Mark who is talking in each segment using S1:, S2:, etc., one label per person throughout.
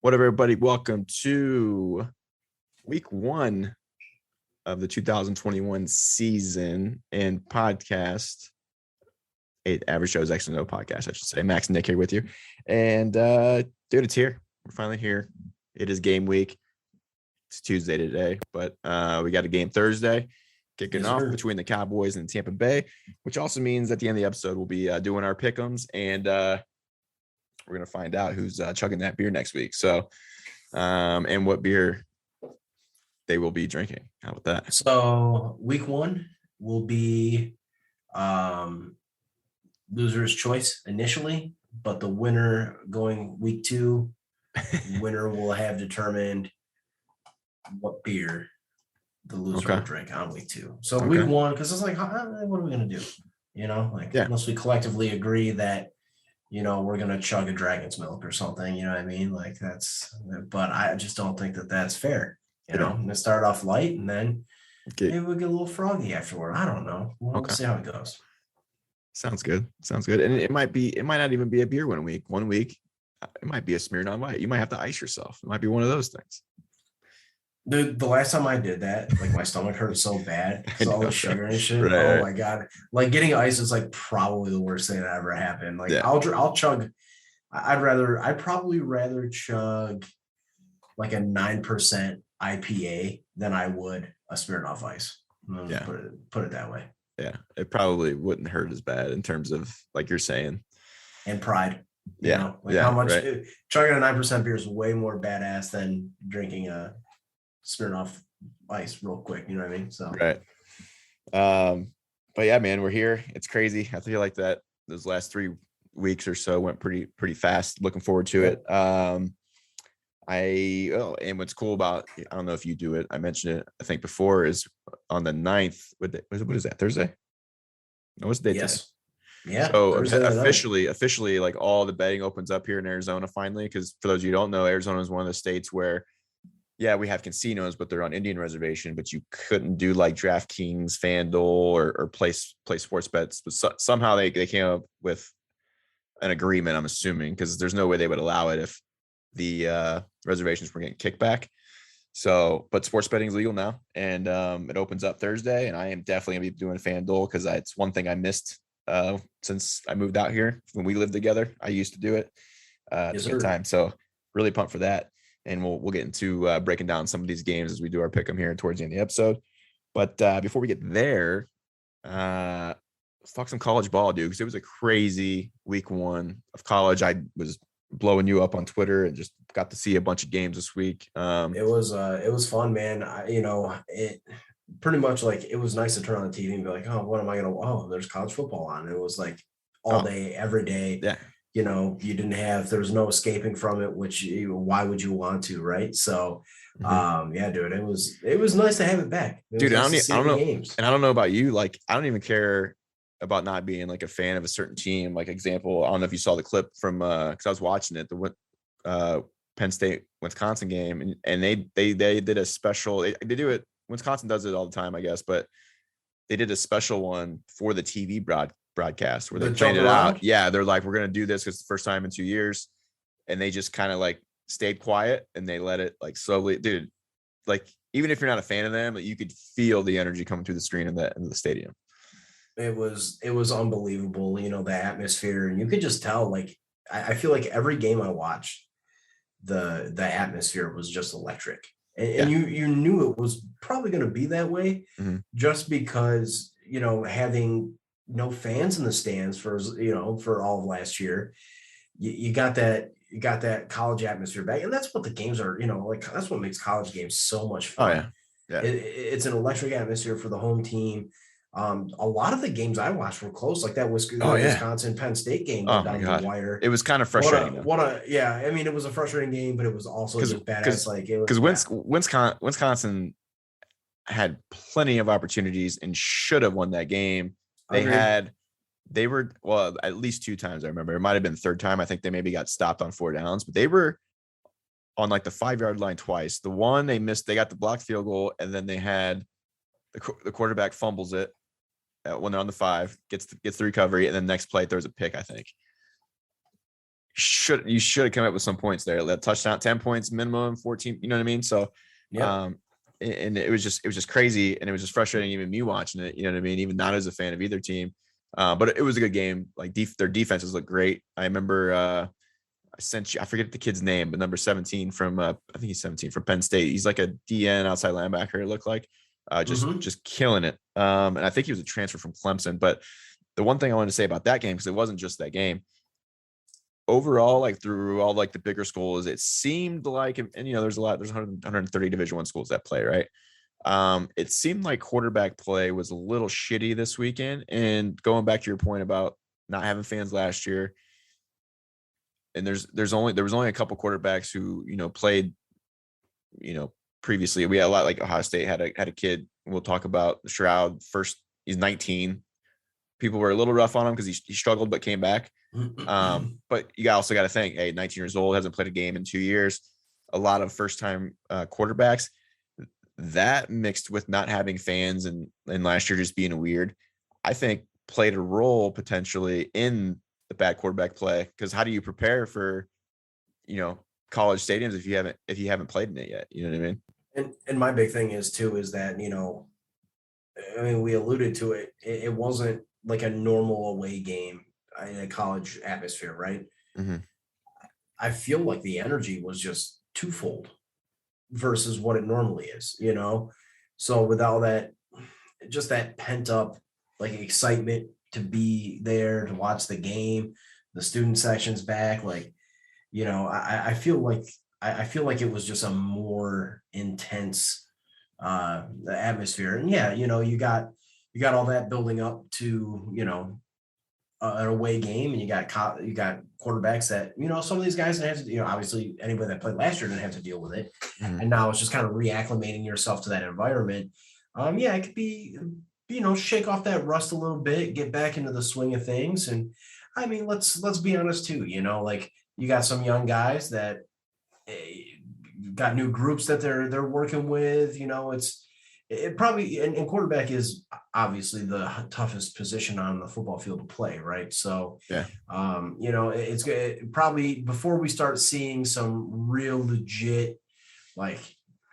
S1: What up, everybody? Welcome to week one of the 2021 season and podcast. Average show is actually no podcast, I should say. Max and Nick here with you. And dude, it's here. We're finally here. It is game week. It's Tuesday today, but we got a game Thursday kicking off between the Cowboys and Tampa Bay, which also means at the end of the episode, we'll be doing our pick'ems and we're going to find out who's chugging that beer next week. So, and what beer they will be drinking. How about that?
S2: So week one will be loser's choice initially, but the winner going week two, winner will have determined what beer the loser will drink on week two. So week one, because it's like, what are we going to do? You know, like unless we collectively agree that, you know, we're going to chug a dragon's milk or something, you know what I mean? Like but I just don't think that that's fair. You know, I'm going to start off light and then maybe we'll get a little froggy afterward. I don't know. We'll see how it goes.
S1: Sounds good. And it might not even be a beer 1 week. 1 week, it might be a Smirnoff White. You might have to ice yourself. It might be one of those things.
S2: The last time I did that, like my stomach hurt so bad because all the sugar and shit. Right. Oh my god! Like getting ice is like probably the worst thing that ever happened. Like I'll chug. I'd probably rather chug like a 9% IPA than I would a Smirnoff Ice. Put it that way.
S1: Yeah, it probably wouldn't hurt as bad in terms of like you're saying.
S2: And pride. You know? Like how much chugging a 9% beer is way more badass than drinking a Smirnoff Ice real quick, you know what I mean? So
S1: right. But yeah, man, we're here. It's crazy. I feel like that those last 3 weeks or so went pretty fast. Looking forward to it. And what's cool about, I don't know if you do it, I mentioned it I think before, is on the 9th. What is that, Thursday? No, what's the date today?
S2: Yeah.
S1: So officially, like all the betting opens up here in Arizona finally, because for those of you who don't know, Arizona is one of the states where we have casinos, but they're on Indian reservation, but you couldn't do like DraftKings, FanDuel, or play sports bets. But somehow they came up with an agreement, I'm assuming, because there's no way they would allow it if the reservations were getting kickback. So, but sports betting is legal now, and it opens up Thursday, and I am definitely gonna be doing FanDuel because it's one thing I missed since I moved out here. When we lived together, I used to do it at the time. So really pumped for that. And we'll get into breaking down some of these games as we do our pick 'em here towards the end of the episode. But before we get there, let's talk some college ball, dude, because it was a crazy week one of college. I was blowing you up on Twitter and just got to see a bunch of games this week.
S2: It was fun, man. It pretty much like it was nice to turn on the TV and be like, oh, what am I gonna? Oh, there's college football on. It was like all day, every day.
S1: Yeah.
S2: You know, there was no escaping from it, which why would you want to, right? So, dude, it was nice to have it back.
S1: Dude, I don't know. Games. And I don't know about you. Like, I don't even care about not being like a fan of a certain team. Like, example, I don't know if you saw the clip from, cause I was watching it, the Penn State Wisconsin game, and they did a special, they do it. Wisconsin does it all the time, I guess, but they did a special one for the TV broadcast where they played it out. Yeah, they're like, we're gonna do this because it's the first time in 2 years, and they just kind of like stayed quiet and they let it like slowly, dude. Like even if you're not a fan of them, you could feel the energy coming through the screen in the stadium.
S2: It was unbelievable, you know, the atmosphere, and you could just tell. Like I feel like every game I watched, the atmosphere was just electric, and you knew it was probably going to be that way, just because, you know, having no fans in the stands for all of last year, you got that college atmosphere back, and that's what the games are, you know, like that's what makes college games so much fun. It's an electric atmosphere for the home team. A lot of the games I watched were close, like that Wisconsin Penn State game down the wire.
S1: It was kind of frustrating.
S2: I mean, it was a frustrating game, but it was also just badass. Like because
S1: Wisconsin had plenty of opportunities and should have won that game. They were at least 2 times. I remember it might have been the third time. I think they maybe got stopped on 4 downs, but they were on like the 5-yard line twice. The one they missed, they got the blocked field goal, and then they had the quarterback fumbles it when they're on the 5, gets the recovery, and then next play throws a pick. I think you should have come up with some points there. That touchdown, 10 points minimum, 14. You know what I mean? So,
S2: Yeah.
S1: And it was just crazy, and it was just frustrating even me watching it. You know what I mean? Even not as a fan of either team, but it was a good game. Like their defenses look great. I remember I sent you. I forget the kid's name, but number 17 from I think he's 17 from Penn State. He's like a DN outside linebacker. It looked like just killing it. And I think he was a transfer from Clemson. But the one thing I wanted to say about that game, because it wasn't just that game. Overall, like through all like the bigger schools, it seemed like, and there's 130 Division I schools that play, right? It seemed like quarterback play was a little shitty this weekend. And going back to your point about not having fans last year, and there was only a couple quarterbacks who played previously. We had a lot, like Ohio State had a kid. We'll talk about Stroud first. He's 19. People were a little rough on him because he struggled but came back. But you also got to think, hey, 19 years old, hasn't played a game in 2 years. A lot of first-time quarterbacks. That mixed with not having fans and last year just being weird, I think played a role potentially in the bad quarterback play. Because how do you prepare for, college stadiums if you haven't played in it yet? You know what I mean?
S2: And my big thing is that, I mean, we alluded to it. It wasn't like a normal away game in a college atmosphere, right?
S1: Mm-hmm.
S2: I feel like the energy was just twofold versus what it normally is, So with all that, just that pent up like excitement to be there to watch the game, the student section's back, like, I feel like it was just a more intense the atmosphere. And yeah, you got all that building up to, an away game, and you got quarterbacks that, some of these guys didn't have to, obviously anybody that played last year didn't have to deal with it.
S1: Mm-hmm.
S2: And now it's just kind of reacclimating yourself to that environment. Yeah, it could be, shake off that rust a little bit, get back into the swing of things. And I mean, let's be honest too, like you got some young guys that got new groups that they're working with, it probably, and quarterback is obviously the toughest position on the football field to play, right? So,
S1: yeah,
S2: it's probably before we start seeing some real legit, like,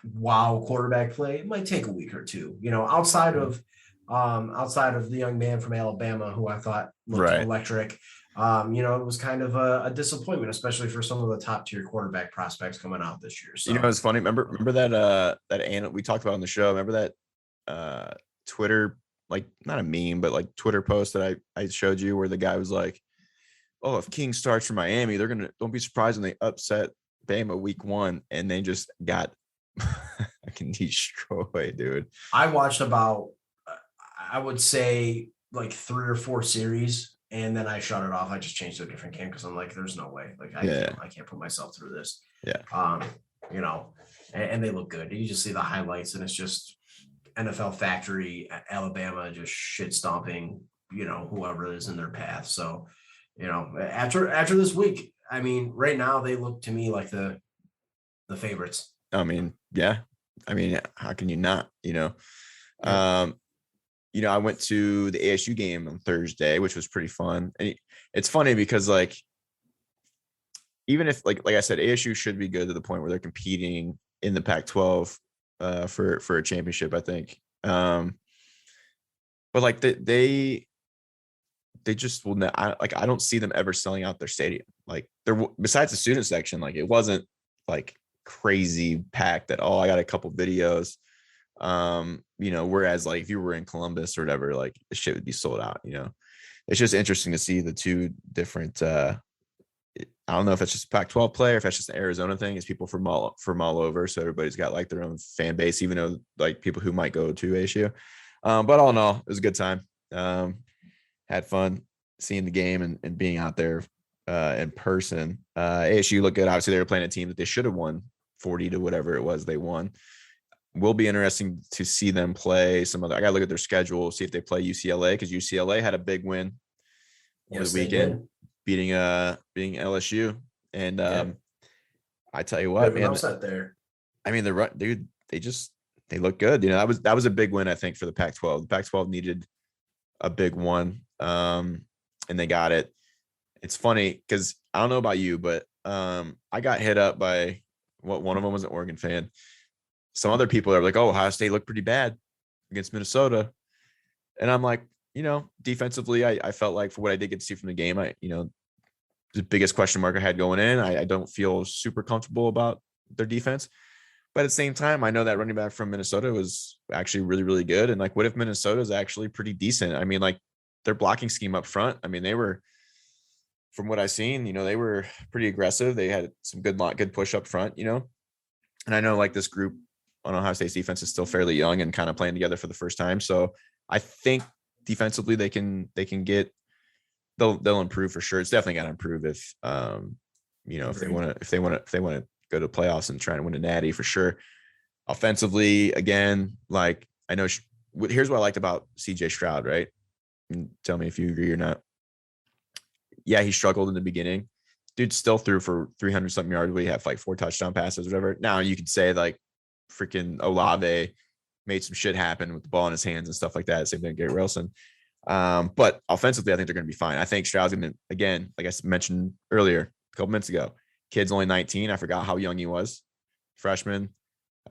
S2: wow quarterback play, it might take a week or two, outside of the young man from Alabama who I thought looked electric. It was kind of a disappointment, especially for some of the top tier quarterback prospects coming out this year. So,
S1: it's funny. Remember that we talked about on the show. Remember that Twitter, like not a meme, but like Twitter post that I showed you where the guy was like, "Oh, if King starts for Miami, don't be surprised when they upset Bama week 1," and they just got fucking destroyed, dude.
S2: I watched about, I would say like 3 or 4 series. And then I shut it off. I just changed to a different game because I'm like, there's no way. Like I can't put myself through this.
S1: Yeah.
S2: And they look good. You just see the highlights, and it's just NFL factory, Alabama just shit stomping, whoever is in their path. So, after this week, I mean, right now they look to me like the favorites.
S1: I mean, yeah. I mean, how can you not?
S2: Yeah.
S1: I went to the ASU game on Thursday, which was pretty fun. And it's funny because like, even if like I said, ASU should be good to the point where they're competing in the Pac-12 for a championship, I think. But like they just will not, I don't see them ever selling out their stadium. Like besides the student section, like it wasn't like crazy packed at all. I got a couple videos. Whereas like if you were in Columbus or whatever, like the shit would be sold out. It's just interesting to see the two different I don't know if it's just Pac-12 play or if that's just an Arizona thing. It's people from all over, so everybody's got like their own fan base, even though like people who might go to ASU. But all in all, it was a good time. Had fun seeing the game and being out there in person. ASU looked good. Obviously they were playing a team that they should have won 40 to whatever it was they won. Will be interesting to see them play some other. I got to look at their schedule, see if they play UCLA, because UCLA had a big win over the weekend, beating LSU. And I tell you what, man,
S2: there.
S1: I mean, dude, they look good. That was a big win, I think, for the Pac-12. The Pac-12 needed a big one, and they got it. It's funny because I don't know about you, but I got hit up by one of them was an Oregon fan. Some other people are like, "Oh, Ohio State looked pretty bad against Minnesota," and I'm like, defensively, I felt like for what I did get to see from the game, the biggest question mark I had going in, I don't feel super comfortable about their defense. But at the same time, I know that running back from Minnesota was actually really, really good. And like, what if Minnesota is actually pretty decent? I mean, like their blocking scheme up front, I mean, they were, from what I've seen, they were pretty aggressive. They had some good push up front, and I know like this group on Ohio State's defense is still fairly young and kind of playing together for the first time. So I think defensively they can get, they'll improve for sure. It's definitely got to improve if if they want to go to playoffs and try and win a natty for sure. Offensively, again, like I know here's what I liked about CJ Stroud, right? And tell me if you agree or not. Yeah, he struggled in the beginning. Dude still threw for 300 something yards. We have like 4 touchdown passes, whatever. Now you could say like freaking Olave made some shit happen with the ball in his hands and stuff like that. Same thing with Garrett Wilson. But offensively, I think they're going to be fine. I think Stroud's going to, again, like I mentioned earlier, a couple minutes ago, kid's only 19. I forgot how young he was. Freshman.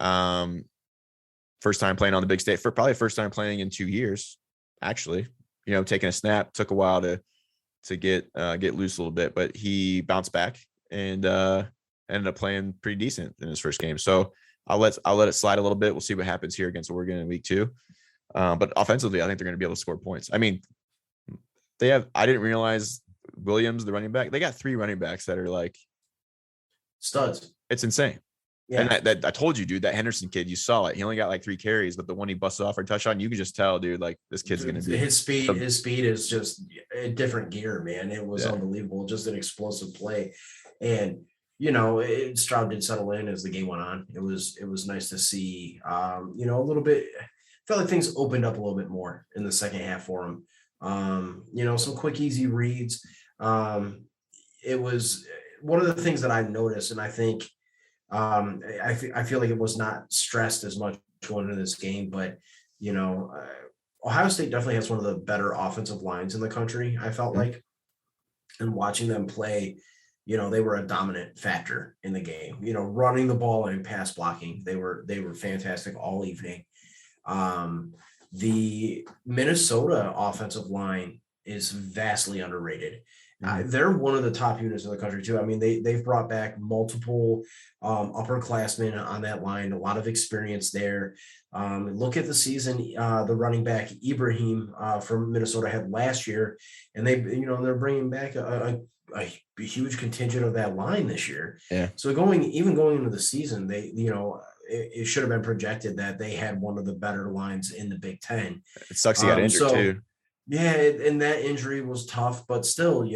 S1: First time playing on the big stage, probably first time playing in 2 years, actually. Taking a snap, took a while to get loose a little bit, but he bounced back and ended up playing pretty decent in his first game. So I'll let it slide a little bit. We'll see what happens here against Oregon in week 2. But offensively, I think they're going to be able to score points. I mean, I didn't realize Williams, the running back, they got 3 running backs that are like
S2: studs.
S1: It's insane. Yeah. And that I told you, dude, that Henderson kid, you saw it. He only got like 3 carries, but the one he busted off for a touchdown, you could just tell, dude, like this kid's going to be
S2: his speed is just a different gear, man. It was unbelievable. Just an explosive play. And, Stroud did settle in as the game went on. It was nice to see, a little bit, felt like things opened up a little bit more in the second half for him. Some quick, easy reads. It was one of the things that I noticed, and I think, I feel like it was not stressed as much going into this game, but Ohio State definitely has one of the better offensive lines in the country. I felt like, and watching them play, they were a dominant factor in the game. Running the ball and pass blocking, they were fantastic all evening. The Minnesota offensive line is vastly underrated. They're one of the top units in the country too. I mean, they've brought back multiple upperclassmen on that line, a lot of experience there. Look at the season the running back Ibrahim from Minnesota had last year, and they're bringing back a huge contingent of that line this year.
S1: Yeah.
S2: So going into the season, they it should have been projected that they had one of the better lines in the Big Ten.
S1: It sucks he got injured too.
S2: Yeah, and that injury was tough, but still,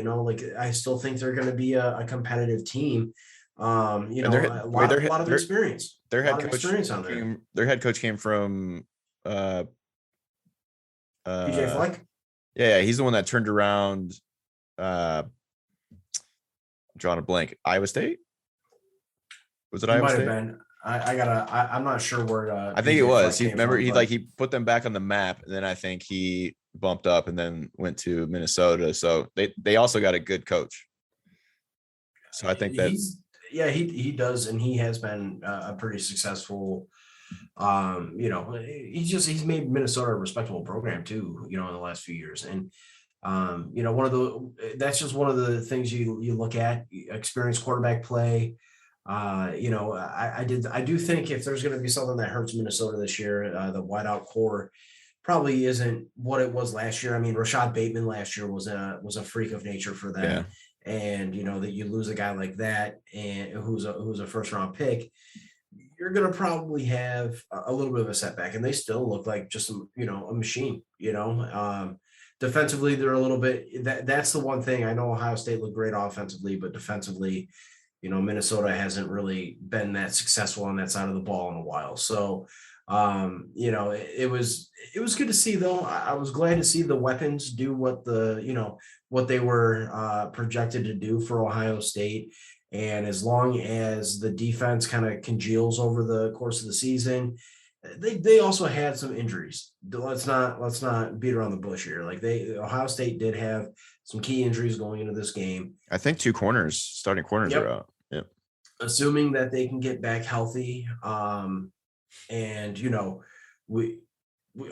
S2: I still think they're going to be a competitive team. A lot of experience.
S1: Their head coach came from
S2: PJ Fleck.
S1: Yeah, he's the one that turned around. Drawing a blank. Iowa State. Was it Iowa State?
S2: Might have been. I'm not sure where.
S1: I think it was. He put them back on the map, and then I think he bumped up and then went to Minnesota. So they also got a good coach. So I think that
S2: he does, and he has been a pretty successful. He's made Minnesota a respectable program too. In the last few years, and that's just one of the things you look at, experienced quarterback play. I do think if there's going to be something that hurts Minnesota this year, the wideout core probably isn't what it was last year. I mean, Rashad Bateman last year was a freak of nature for them. Yeah. And, that you lose a guy like that and who's a first round pick, you're going to probably have a little bit of a setback, and they still look like just, a machine, defensively, they're a little bit, that's the one thing. I know Ohio State looked great offensively, but defensively, Minnesota hasn't really been that successful on that side of the ball in a while. So, it was good to see, though. I was glad to see the weapons do what they were projected to do for Ohio State. And as long as the defense kind of congeals over the course of the season, they also had some injuries. Let's not beat around the bush here. Like Ohio State did have some key injuries going into this game.
S1: I think starting corners are out. Yep.
S2: Assuming that they can get back healthy. And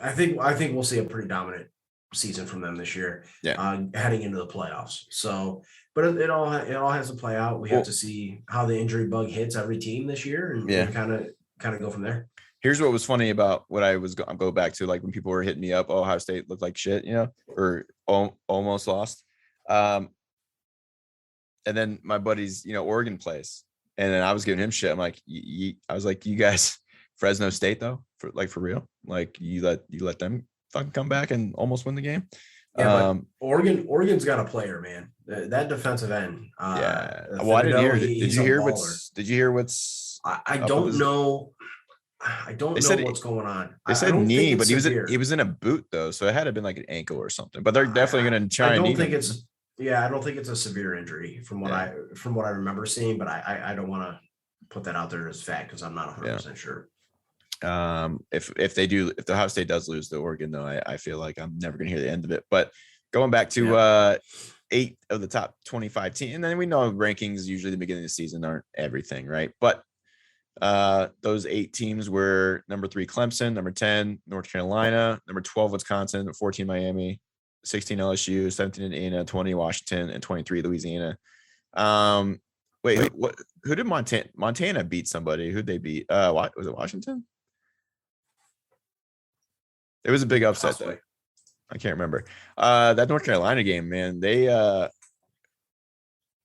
S2: I think we'll see a pretty dominant season from them this year.
S1: Yeah.
S2: Heading into the playoffs. So, but it all has to play out. We have to see how the injury bug hits every team this year, and kind of go from there.
S1: Here's what was funny about what I was going to go back to, like when people were hitting me up, oh, Ohio State looked like shit, or almost lost. And then my buddy's, Oregon plays, and then I was giving him shit. I'm like, I was like, you guys, Fresno State though, for real, like you let them fucking come back and almost win the game.
S2: Yeah, but Oregon's got a player, man. That defensive end.
S1: Well, I didn't hear. Did you hear what's?
S2: I don't know. I don't know what's going on.
S1: They said knee, but he was in a boot though, so it had to have been like an ankle or something. But they're definitely going to try. I don't think
S2: it's a severe injury from what I remember seeing, but I don't want to put that out there as fact because I'm not 100% sure.
S1: If the Ohio State does lose to Oregon, though, I feel like I'm never going to hear the end of it. But going back to 8 of the top 25 teams, and then we know rankings usually the beginning of the season aren't everything, right? But those 8 teams were number 3 Clemson, number 10 North Carolina, number 12 Wisconsin, 14 Miami, 16 LSU, 17 Indiana, 20 Washington, and 23 Louisiana. Wait, who did Montana beat somebody? Who'd they beat? Was it Washington? It was a big upset though. I can't remember. That North Carolina game, man, they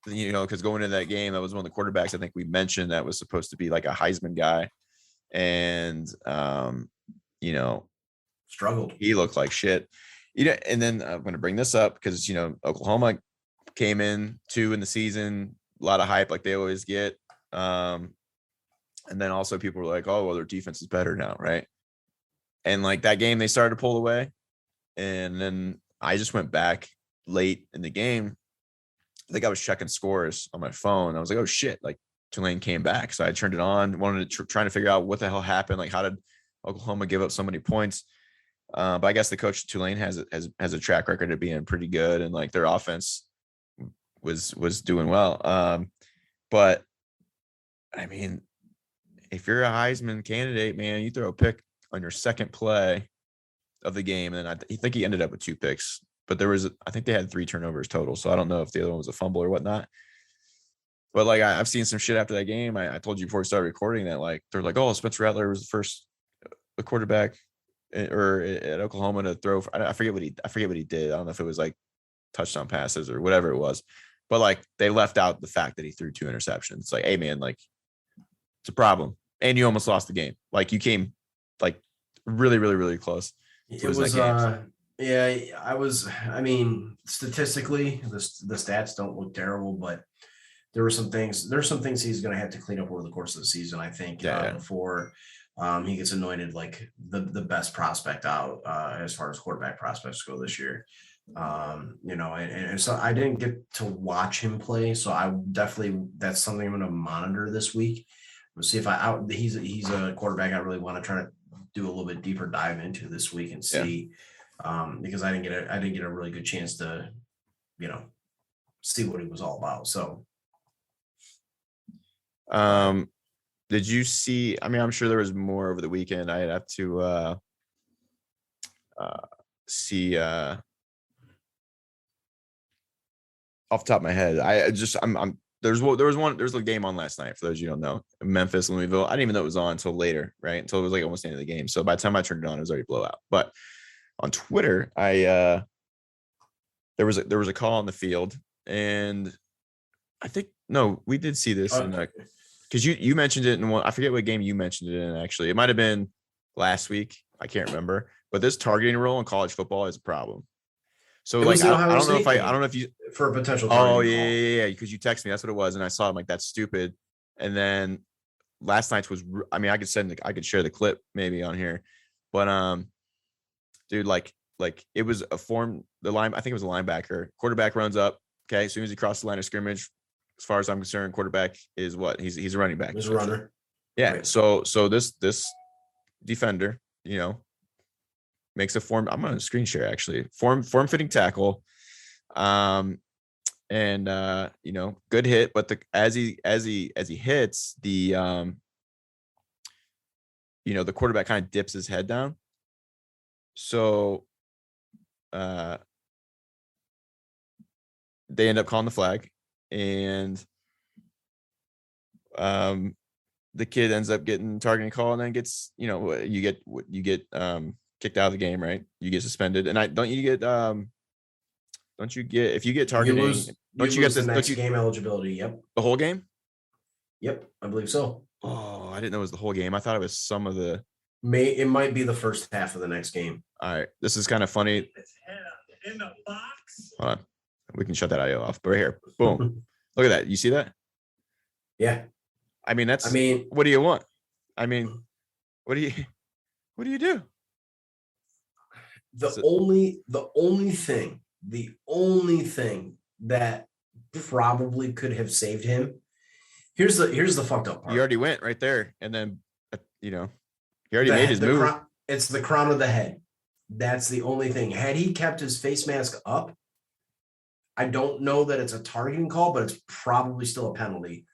S1: because going into that game, that was one of the quarterbacks I think we mentioned that was supposed to be like a Heisman guy, and
S2: struggled.
S1: He looked like shit. And then I'm going to bring this up because Oklahoma came in 2 in the season, a lot of hype like they always get, and then also people were like, oh well, their defense is better now, right? And like that game, they started to pull away. And then I just went back late in the game. I think I was checking scores on my phone. I was like, oh shit, like Tulane came back. So I turned it on, wanted to trying to figure out what the hell happened. Like, how did Oklahoma give up so many points? But I guess the coach Tulane has a track record of being pretty good. And like their offense was doing well. But I mean, if you're a Heisman candidate, man, you throw a pick on your second play of the game, and I think he ended up with 2 picks, but I think they had 3 turnovers total, so I don't know if the other one was a fumble or whatnot. But like I've seen some shit after that game. I told you before we started recording that like they're like, oh, Spencer Rattler was the quarterback or at Oklahoma to throw. I forget what he did. I don't know if it was like touchdown passes or whatever it was, but like they left out the fact that he threw 2 interceptions. It's like, hey man, like it's a problem, and you almost lost the game. Like you came like really, really, really close.
S2: It was I mean, statistically, the stats don't look terrible, but there's some things he's going to have to clean up over the course of the season, I think, before he gets anointed like the best prospect out as far as quarterback prospects go this year. And so I didn't get to watch him play, so that's something I'm going to monitor this week. We'll see if he's a quarterback I really want to try to do a little bit deeper dive into this week and see, because I didn't get a really good chance to, see what he was all about. So,
S1: did you see? I mean, I'm sure there was more over the weekend. I'd have to see off the top of my head. There's a game on last night, for those you don't know, Memphis, Louisville. I didn't even know it was on until later, right? Until it was like almost the end of the game. So by the time I turned it on, it was already blowout. But on Twitter, there was a call on the field, and I think we did see this because you mentioned it in one. I forget what game you mentioned it in. Actually, it might have been last week. I can't remember. But this targeting rule in college football is a problem. So like I don't know if you
S2: for a potential.
S1: Oh yeah, because you texted me. That's what it was, and I saw. I'm like, that's stupid. And then last night's was. I mean, I could share the clip maybe on here, but dude, like it was a form. I think it was a linebacker. Quarterback runs up. Okay, as soon as he crosses the line of scrimmage, as far as I'm concerned, quarterback is what he's a running back.
S2: He's a runner.
S1: Yeah. Right. So this defender, makes a form. I'm going to screen share actually. Form fitting tackle. And good hit, but as he hits, the the quarterback kind of dips his head down. So they end up calling the flag, and the kid ends up getting targeting call, and then gets, you get kicked out of the game, right? You get suspended, and don't you get if you get targeting,
S2: you lose the next game eligibility? Yep.
S1: The whole game?
S2: Yep, I believe so.
S1: Oh, I didn't know it was the whole game. I thought it was some of the.
S2: It might be the first half of the next game.
S1: All right, this is kind of funny.
S2: In the box.
S1: Hold on, we can shut that audio off. But right here, boom! Look at that. You see that?
S2: Yeah.
S1: I mean, what do you want? I mean, what do you do?
S2: The only thing that probably could have saved him. Here's the fucked up part.
S1: He already went right there, and then he already made his move.
S2: It's the crown of the head. That's the only thing. Had he kept his face mask up, I don't know that it's a targeting call, but it's probably still a penalty,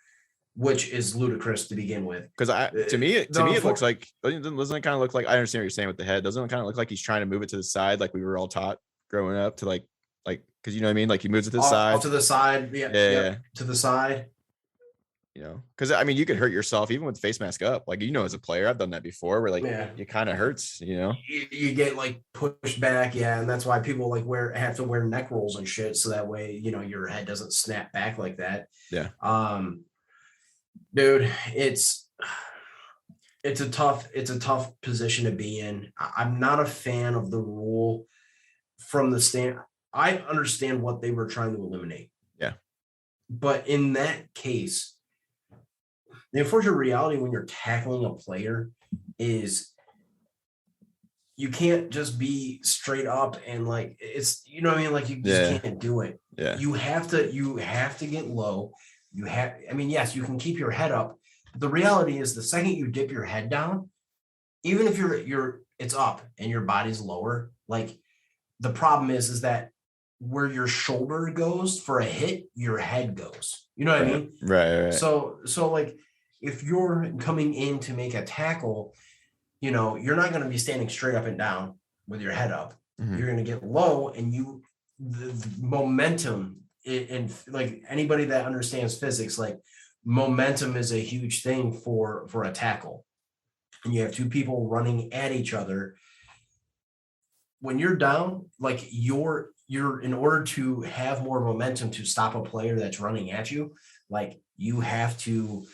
S2: which is ludicrous to begin with.
S1: Because to me, it looks like, doesn't it kind of look like, I understand what you're saying with the head. Doesn't it kind of look like he's trying to move it to the side, like we were all taught growing up to like, because you know what I mean? Like he moves it to the side.
S2: To the side. Yeah. To the side.
S1: Because I mean, you could hurt yourself even with the face mask up. Like, as a player, I've done that before where it kind of hurts,
S2: You get like pushed back. Yeah. And that's why people have to wear neck rolls and shit. So that way, your head doesn't snap back like that.
S1: Yeah.
S2: Dude, it's a tough position to be in. I'm not a fan of the rule from the stand. I understand what they were trying to eliminate.
S1: Yeah.
S2: But in that case, the unfortunate reality when you're tackling a player is you can't just be straight up and it's, you just can't do it.
S1: Yeah.
S2: You have to get low. Yes, you can keep your head up. The reality is the second you dip your head down, even if it's up and your body's lower, the problem is that where your shoulder goes for a hit, your head goes. You know what I mean?
S1: Right.
S2: So if you're coming in to make a tackle, you're not going to be standing straight up and down with your head up. Mm-hmm. You're going to get low, and the momentum, and anybody that understands physics, momentum is a huge thing for a tackle. And you have two people running at each other. When you're down, you're in order to have more momentum to stop a player that's running at you, you have to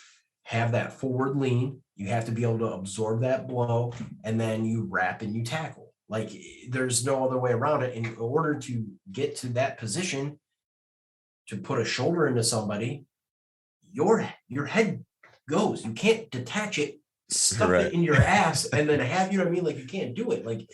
S2: have that forward lean. You have to be able to absorb that blow, and then you wrap and you tackle. There's no other way around it. In order to get to that position, to put a shoulder into somebody, your head goes. You can't detach it, stuff it in your ass, and then have, you can't do it.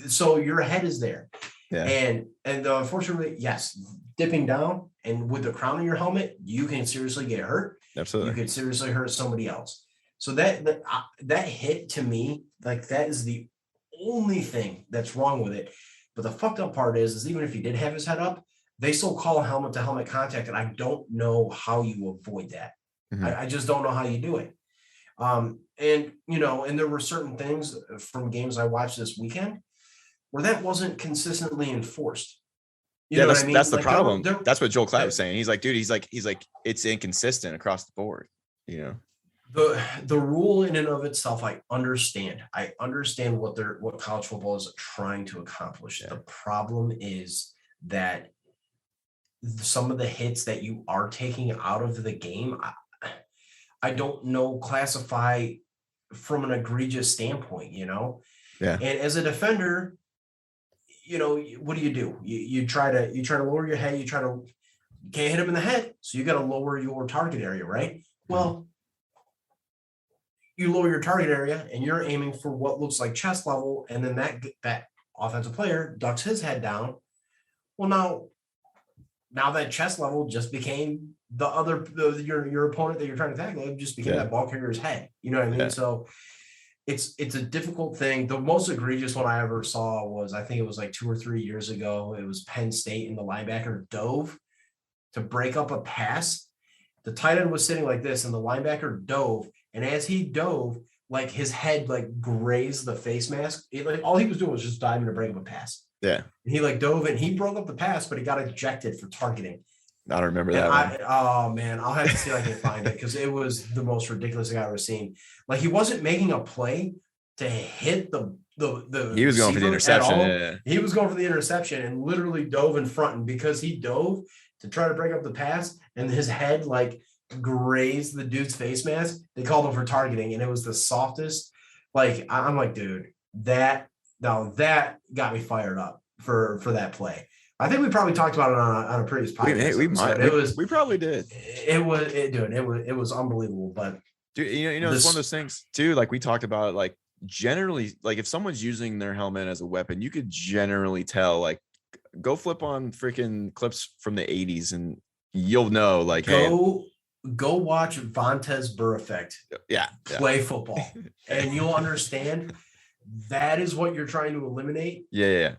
S2: So your head is there.
S1: Yeah.
S2: And unfortunately, yes, dipping down and with the crown of your helmet, you can seriously get hurt.
S1: Absolutely.
S2: You could seriously hurt somebody else. So that hit, to me, that is the only thing that's wrong with it. But the fucked up part is even if he did have his head up, they still call helmet to helmet contact. And I don't know how you avoid that. Mm-hmm. I just don't know how you do it. And there were certain things from games I watched this weekend where that wasn't consistently enforced. You know what I mean?
S1: That's the problem. That's what Joel Klatt was saying. He's like, dude, he's like, it's inconsistent across the board.
S2: The rule in and of itself, I understand what college football is trying to accomplish. Yeah. The problem is that some of the hits that you are taking out of the game, I don't know, classify from an egregious standpoint, Yeah. And as a defender, what do? You try to lower your head. You can't hit him in the head. So you got to lower your target area, right? Well, you lower your target area and you're aiming for what looks like chest level. And then that offensive player ducks his head down. Well, now that chest level just became your opponent that you're trying to tackle. It just became that ball carrier's head. You know what I mean? Yeah. So it's a difficult thing. The most egregious one I ever saw was, I think it was like 2 or 3 years ago. It was Penn State, and the linebacker dove to break up a pass. The tight end was sitting like this, and the linebacker dove. And as he dove, like his head like grazed the face mask. Like all he was doing was just diving to break up a pass.
S1: Yeah.
S2: And he like dove and he broke up the pass, but he got ejected for targeting.
S1: I don't remember that one.
S2: Oh man, I'll have to see if I can find it, because it was the most ridiculous thing I've ever seen. Like he wasn't making a play to hit the
S1: he was going for the interception. Yeah.
S2: He was going for the interception and literally dove in front. And because he dove to try to break up the pass and his head like grazed the dude's face mask, they called him for targeting. And it was the softest. Like I'm like, dude, that got me fired up for that play. I think we probably talked about it on a previous podcast.
S1: We probably did.
S2: It was unbelievable. But
S1: dude, it's one of those things too. Like we talked about it, like generally, like if someone's using their helmet as a weapon, you could generally tell. Like, go flip on freaking clips from the 80s and you'll know. Like,
S2: go watch Vontaze Burfict play football, and you'll understand that is what you're trying to eliminate.
S1: Yeah.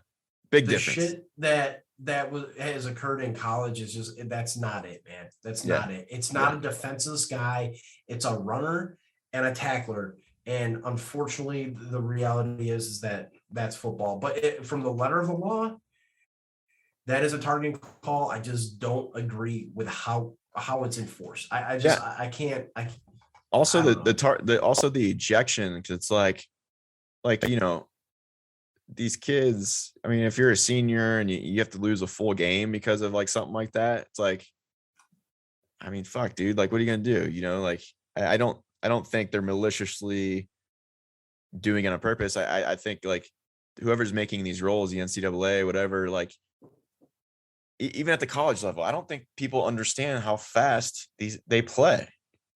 S1: Big difference.
S2: Shit that has occurred in college is just, that's not it, man. That's not it. It's not a defenseless guy. It's a runner and a tackler. And unfortunately, the reality is that that's football. But from the letter of the law, that is a targeting call. I just don't agree with how it's enforced. I can't.
S1: Also, the ejection, because it's like these kids. I mean, if you're a senior and you have to lose a full game because of like something like that, it's like, I mean, fuck, dude. Like, what are you gonna do? Like I don't think they're maliciously doing it on purpose. I think like whoever's making these rules, the NCAA, whatever, like even at the college level, I don't think people understand how fast they play.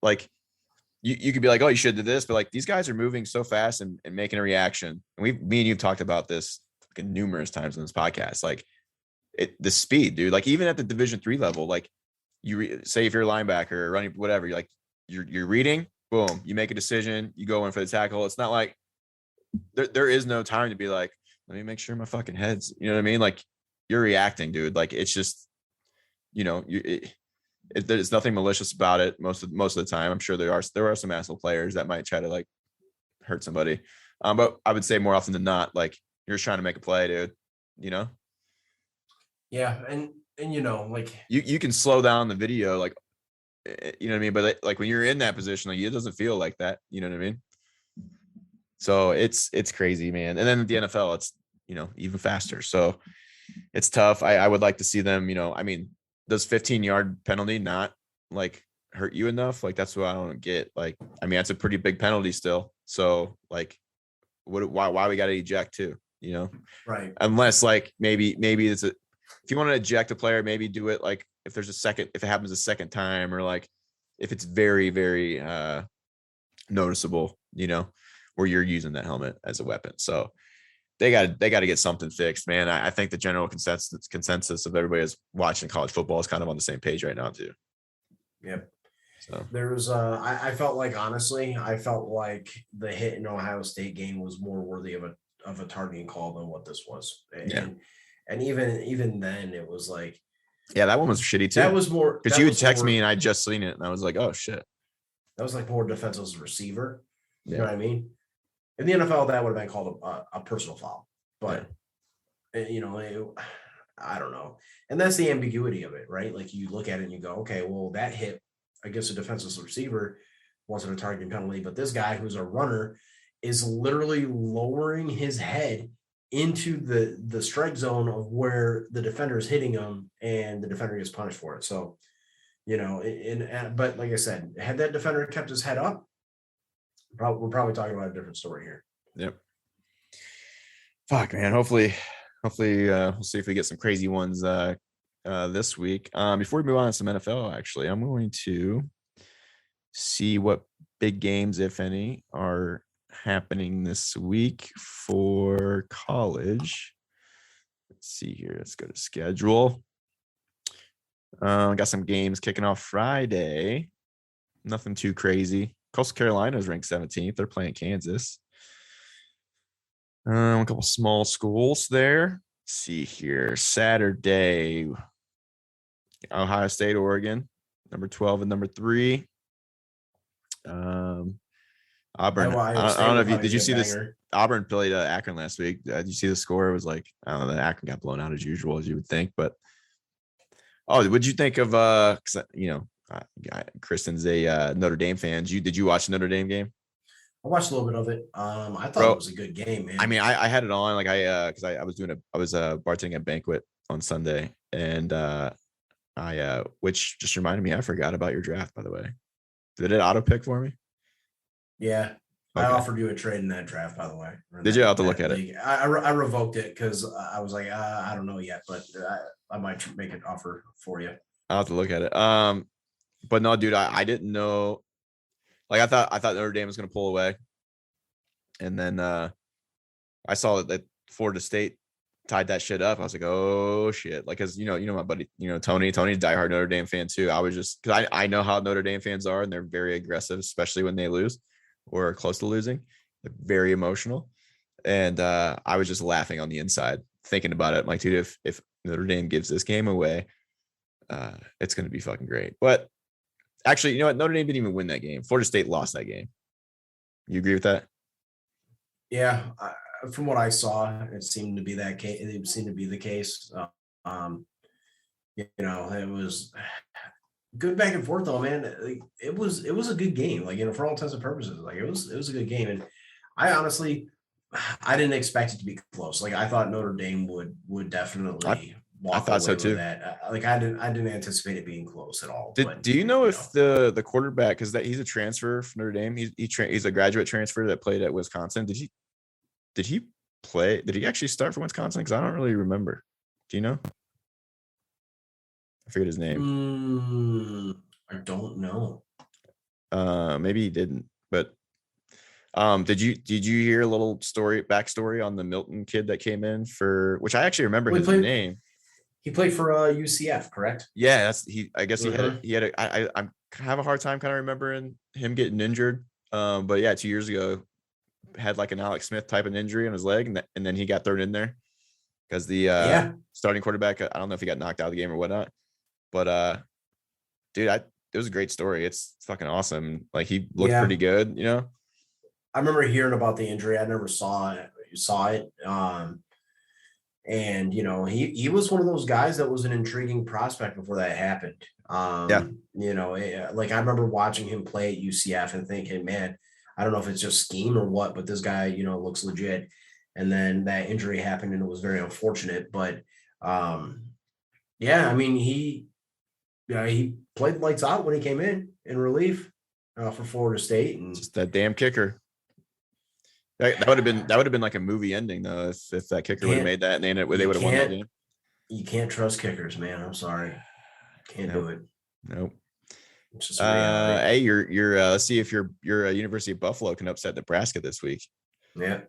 S1: Like you could be like, oh, you should do this, but like these guys are moving so fast and making a reaction. And me and you've talked about this numerous times in this podcast. Like the speed, dude. Like even at the Division III level, like say if you're a linebacker or running whatever, you're reading, boom, you make a decision, you go in for the tackle. It's not like there is no time to be like, let me make sure my fucking head's, you know what I mean? Like you're reacting, dude. Like it's just, there's nothing malicious about it most of the time. I'm sure there are some asshole players that might try to like hurt somebody. But I would say more often than not, like you're just trying to make a play, dude.
S2: Yeah, and like
S1: you can slow down the video, like you know what I mean. But like when you're in that position, like it doesn't feel like that. You know what I mean? So it's crazy, man. And then the NFL, it's even faster. So it's tough. I would like to see them. I mean, does 15-yard penalty not like hurt you enough? Like that's what I don't get. Like, I mean, that's a pretty big penalty still. So like, why we got to eject too?
S2: Right?
S1: Unless like maybe it's if you want to eject a player, maybe do it like if it happens a second time, or like if it's very, very noticeable, where you're using that helmet as a weapon. So they got to get something fixed, man. I think the general consensus of everybody that's watching college football is kind of on the same page right now too.
S2: Yep.
S1: So
S2: there's I felt like the hit in Ohio State game was more worthy of a targeting call than what this was. And even then it was like,
S1: yeah, that one was shitty too.
S2: That was more
S1: because you would text me and I just seen it and I was like, oh shit.
S2: That was like more defenseless receiver. You know what I mean? In the NFL, that would have been called a personal foul. But I don't know. And that's the ambiguity of it, right? Like you look at it and you go, okay, well, that hit against a defenseless receiver wasn't a targeting penalty, but this guy who's a runner is literally lowering his head into the strike zone of where the defender is hitting him, and the defender gets punished for it. So, but like I said, had that defender kept his head up, we're probably talking about a different story here.
S1: Yep. Fuck, man. Hopefully we'll see if we get some crazy ones this week. Before we move on to some NFL, actually, I'm going to see what big games, if any, are happening this week for college. Let's see here. Let's go to schedule. Got some games kicking off Friday. Nothing too crazy. Coastal Carolina is ranked 17th. They're playing Kansas. A couple small schools there. Let's see here. Saturday, Ohio State, Oregon, number 12 and number 3. Auburn.
S2: Iowa
S1: I
S2: State
S1: don't know
S2: will
S1: if you
S2: probably
S1: did. You
S2: be a
S1: see this?
S2: banger.
S1: Auburn played Akron last week. Did you see the score? It was like, I don't know. The Akron got blown out as usual, as you would think. But what'd you think of? Because Kristen's a Notre Dame fan. Did you watch the Notre Dame game?
S2: I watched a little bit of it. I thought
S1: Bro,
S2: it was a good game, man.
S1: I mean, I had it on like because I was bartending a banquet on Sunday, and which just reminded me, I forgot about your draft, by the way. Did it auto pick for me?
S2: Yeah.
S1: Okay.
S2: I offered you a trade in that draft, by the way.
S1: Did you have to look at it?
S2: I revoked it because I was like, I don't know yet, but I might make an offer for you.
S1: I'll have to look at it. But no, dude, I didn't know. Like I thought Notre Dame was going to pull away, and then I saw that Florida State tied that shit up. I was like, oh shit! Like, cause my buddy, Tony's a diehard Notre Dame fan too. I was just because I know how Notre Dame fans are, and they're very aggressive, especially when they lose or are close to losing. They're very emotional, and I was just laughing on the inside, thinking about it. I'm like, dude, if Notre Dame gives this game away, it's going to be fucking great. But actually, you know what? Notre Dame didn't even win that game. Florida State lost that game. You agree with that?
S2: Yeah, from what I saw, it seemed to be that case. It seemed to be the case. It was good back and forth though, man. It was a good game. Like, for all intents and purposes, like it was a good game. And I honestly, I didn't expect it to be close. Like, I thought Notre Dame would definitely.
S1: I thought so too.
S2: That. I didn't anticipate it being close at all.
S1: Do you know if the quarterback, because he's a transfer from Notre Dame, he's a graduate transfer that played at Wisconsin. Did he play? Did he actually start for Wisconsin? Because I don't really remember. Do you know? I forget his name.
S2: I don't know.
S1: Maybe he didn't. But did you hear a little backstory on the Milton kid that came in for, which I actually remember his name.
S2: He played for UCF, correct?
S1: Yeah, I guess he had I have a hard time kind of remembering him getting injured. But yeah, 2 years ago, had like an Alex Smith type of injury on his leg, and then he got thrown in there because the starting quarterback, I don't know if he got knocked out of the game or whatnot. But dude, it was a great story. It's fucking awesome. Like, he looked pretty good,
S2: I remember hearing about the injury. I never saw it. And he was one of those guys that was an intriguing prospect before that happened. Like, I remember watching him play at UCF and thinking, man, I don't know if it's just scheme or what, but this guy, looks legit. And then that injury happened, and it was very unfortunate. But I mean, he played lights out when he came in relief for Florida State, and
S1: just that damn kicker. That would have been like a movie ending though, if that kicker would have made that, and they would have won that game.
S2: You can't trust kickers, man. I'm sorry, can't do it.
S1: Nope.
S2: It's just reality.
S1: Hey, you're let's see if your University of Buffalo can upset Nebraska this week.
S2: Yeah,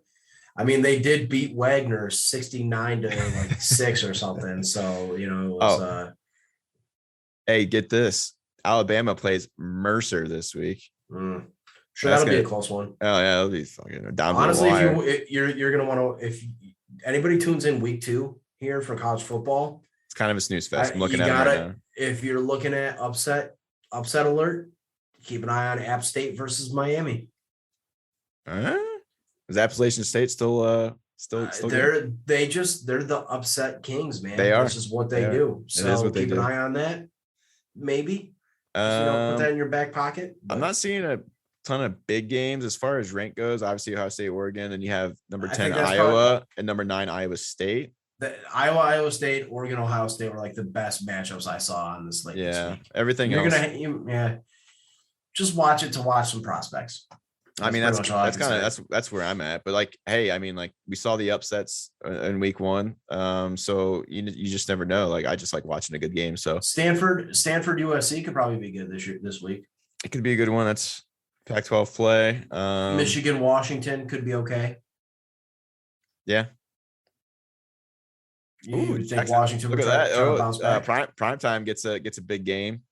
S2: I mean, they did beat Wagner 69-6 or something. So it was.
S1: Hey, get this! Alabama plays Mercer this week.
S2: Sure, that'll be a close one.
S1: Oh yeah, it'll be fucking down.
S2: Honestly, if you're gonna want to, if anybody tunes in week 2 here for college football,
S1: it's kind of a snooze fest. I'm looking at it right now.
S2: If you're looking at upset alert, keep an eye on App State versus Miami.
S1: Is Appalachian State still
S2: they're the upset kings, man.
S1: They are.
S2: This is what they do. So keep an eye on that. Maybe. Put that in your back pocket.
S1: But I'm not seeing a ton of big games as far as rank goes. Obviously, Ohio State, Oregon, and you have number 10 Iowa and number 9 Iowa State.
S2: The Iowa State, Oregon, Ohio State were like the best matchups I saw on this slate this week.
S1: Everything else.
S2: Just watch it to watch some prospects.
S1: I mean, that's where I'm at. But like, hey, I mean, like, we saw the upsets in week 1. So you just never know. Like, I just like watching a good game. So
S2: Stanford USC could probably be good this week.
S1: It could be a good one. That's Pac-12 play.
S2: Michigan Washington could be okay.
S1: Yeah.
S2: You think Washington?
S1: Look at that. Primetime gets a big game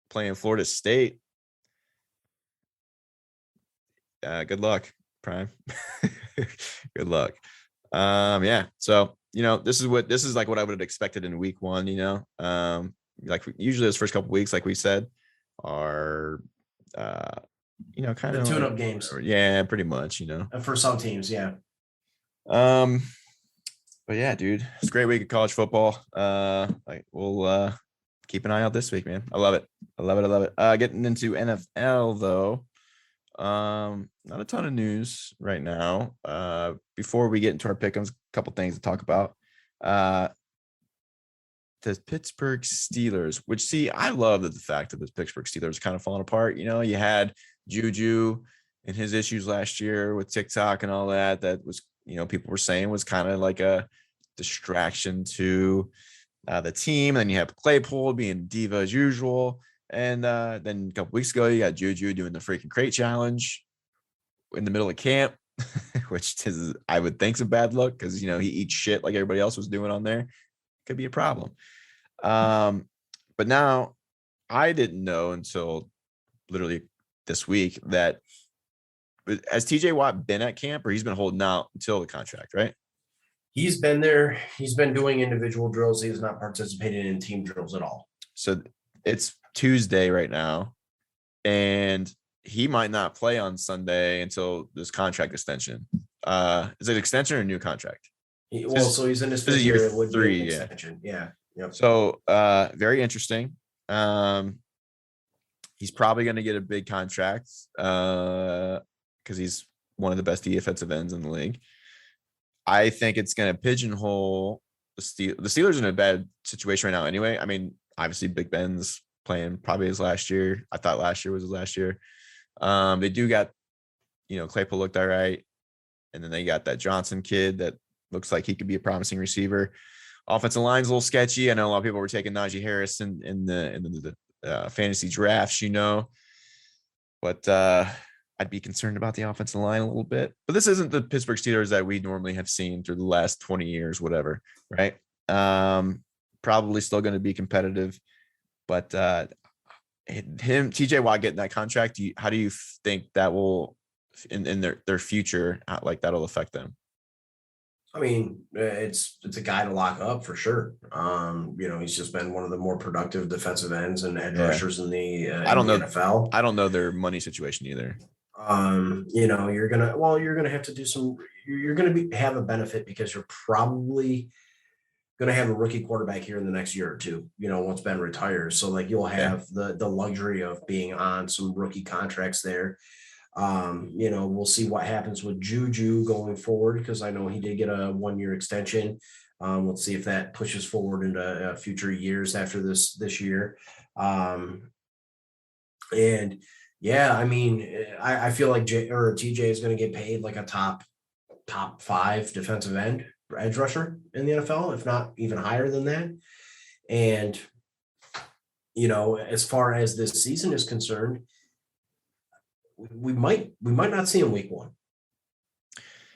S1: playing Florida State. Good luck, Prime. Good luck. Yeah. So, this is like what I would have expected in week one, like usually those first couple weeks, like we said, are, kind
S2: The
S1: of like,
S2: tune-up games.
S1: yeah, pretty much,
S2: For some teams, yeah.
S1: But yeah, dude, it's a great week of college football. Like we'll keep an eye out this week, man. I love it. I love it. I love it. Getting into NFL though. Not a ton of news right now. Before we get into our pick'ems, a couple things to talk about. The Pittsburgh Steelers, which see, I love that the fact that the Pittsburgh Steelers kind of falling apart. You had Juju and his issues last year with TikTok and all that. That was, people were saying was kind of like a distraction to the team. And then you have Claypool being diva as usual. And then a couple weeks ago, you got Juju doing the freaking crate challenge in the middle of camp, which is, I would think, a bad look because, he eats shit like everybody else was doing on there. Could be a problem. But now I didn't know until literally this week that has TJ Watt been at camp or he's been holding out until the contract, right?
S2: He's been there. He's been doing individual drills. He has not participated in team drills at all.
S1: So it's Tuesday right now, and he might not play on Sunday until this contract extension. Is it extension or a new contract?
S2: So he's in his fifth
S1: year
S2: year.
S1: 3,
S2: extension. Yeah. Yep.
S1: So very interesting. He's probably going to get a big contract because he's one of the best defensive ends in the league. I think it's going to pigeonhole the Steelers in a bad situation right now anyway. I mean, obviously Big Ben's playing probably his last year. I thought last year was his last year. They do got, Claypool looked all right. And then they got that Johnson kid that looks like he could be a promising receiver. Offensive line's a little sketchy. I know a lot of people were taking Najee Harris in the fantasy drafts, but I'd be concerned about the offensive line a little bit. But this isn't the Pittsburgh Steelers that we normally have seen through the last 20 years, whatever, right? Probably still going to be competitive, but TJ Watt getting that contract, how do you think that will in their future, like that'll affect them?
S2: I mean, it's a guy to lock up for sure. He's just been one of the more productive defensive ends and edge rushers in the NFL.
S1: I don't know their money situation either.
S2: You're gonna have to do some. You're gonna have a benefit because you're probably gonna have a rookie quarterback here in the next year or two. Once Ben retires, so like you'll have the luxury of being on some rookie contracts there. We'll see what happens with Juju going forward because I know he did get a 1-year extension. Let's see if that pushes forward into future years after this year. And yeah, I mean, I feel like TJ is going to get paid like a top 5 defensive end edge rusher in the NFL, if not even higher than that. And as far as this season is concerned, we might not see him week 1.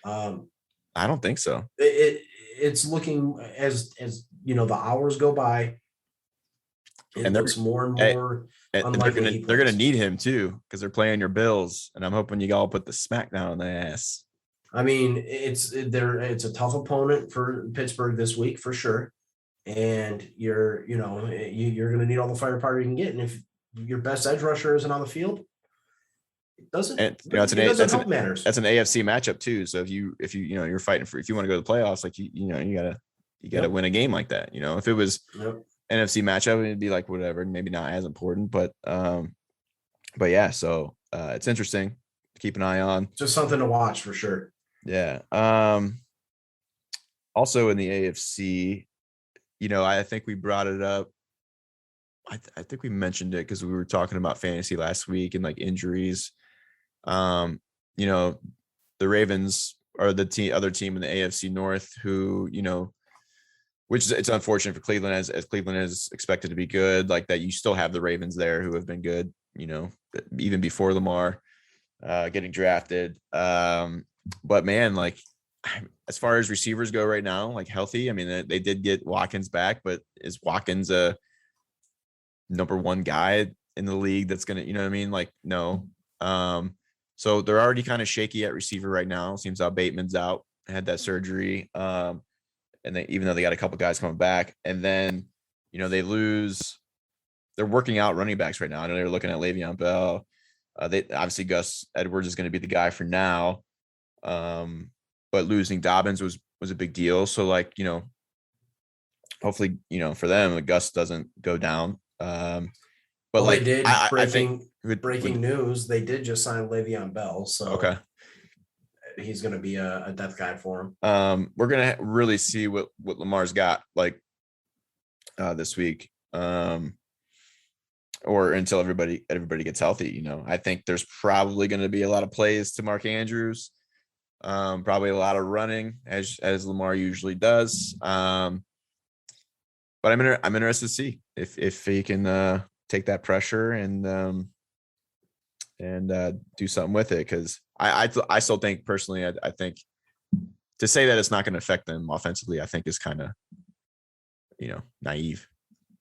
S1: I don't think so.
S2: It's looking as the hours go by, it looks more and more.
S1: And they're gonna need him too because they're playing your Bills, and I'm hoping you all put the smack down on the ass.
S2: I mean, it's a tough opponent for Pittsburgh this week for sure, and you're gonna need all the firepower you can get, and if your best edge rusher isn't on the field, it doesn't. Help matters. That's
S1: an AFC matchup too. So if you're fighting for, if you want to go to the playoffs, like you gotta win a game like that. If it was NFC matchup, it'd be like whatever, maybe not as important, but yeah. So it's interesting to keep an eye on.
S2: Just something to watch for sure.
S1: Yeah. Also in the AFC, I think we brought it up. I think we mentioned it because we were talking about fantasy last week and like injuries. The Ravens are the other team in the AFC North who, which is, it's unfortunate for Cleveland as Cleveland is expected to be good, like that you still have the Ravens there who have been good, even before Lamar getting drafted. But man, like as far as receivers go right now, like healthy, I mean, they did get Watkins back, but is Watkins a number 1 guy in the league that's going to, like, no. So they're already kind of shaky at receiver right now. Seems how Bateman's out. had that surgery. And even though they got a couple guys coming back, and then, they're working out running backs right now. I know they're looking at Le'Veon Bell. They obviously Gus Edwards is going to be the guy for now. But losing Dobbins was a big deal. So hopefully, for them, Gus doesn't go down. But
S2: they did.
S1: I think
S2: breaking news, they did just sign Le'Veon Bell. So
S1: okay,
S2: he's going to be a depth guy for him.
S1: We're going to really see what Lamar's got this week. Or until everybody gets healthy. I think there's probably going to be a lot of plays to Mark Andrews. Probably a lot of running as Lamar usually does. But I'm interested to see if he can take that pressure and do something with it. Because I still think personally, I think to say that it's not going to affect them offensively, I think is kind of naive.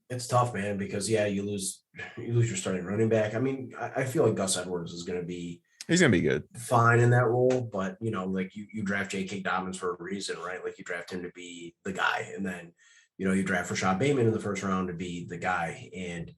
S2: It's tough, man, because you lose your starting running back. I mean, I feel like Gus Edwards is going to be.
S1: He's going to be good,
S2: fine in that role, but you draft J.K. Dobbins for a reason, right? Like you draft him to be the guy, and then you draft Rashad Bateman in the first round to be the guy, and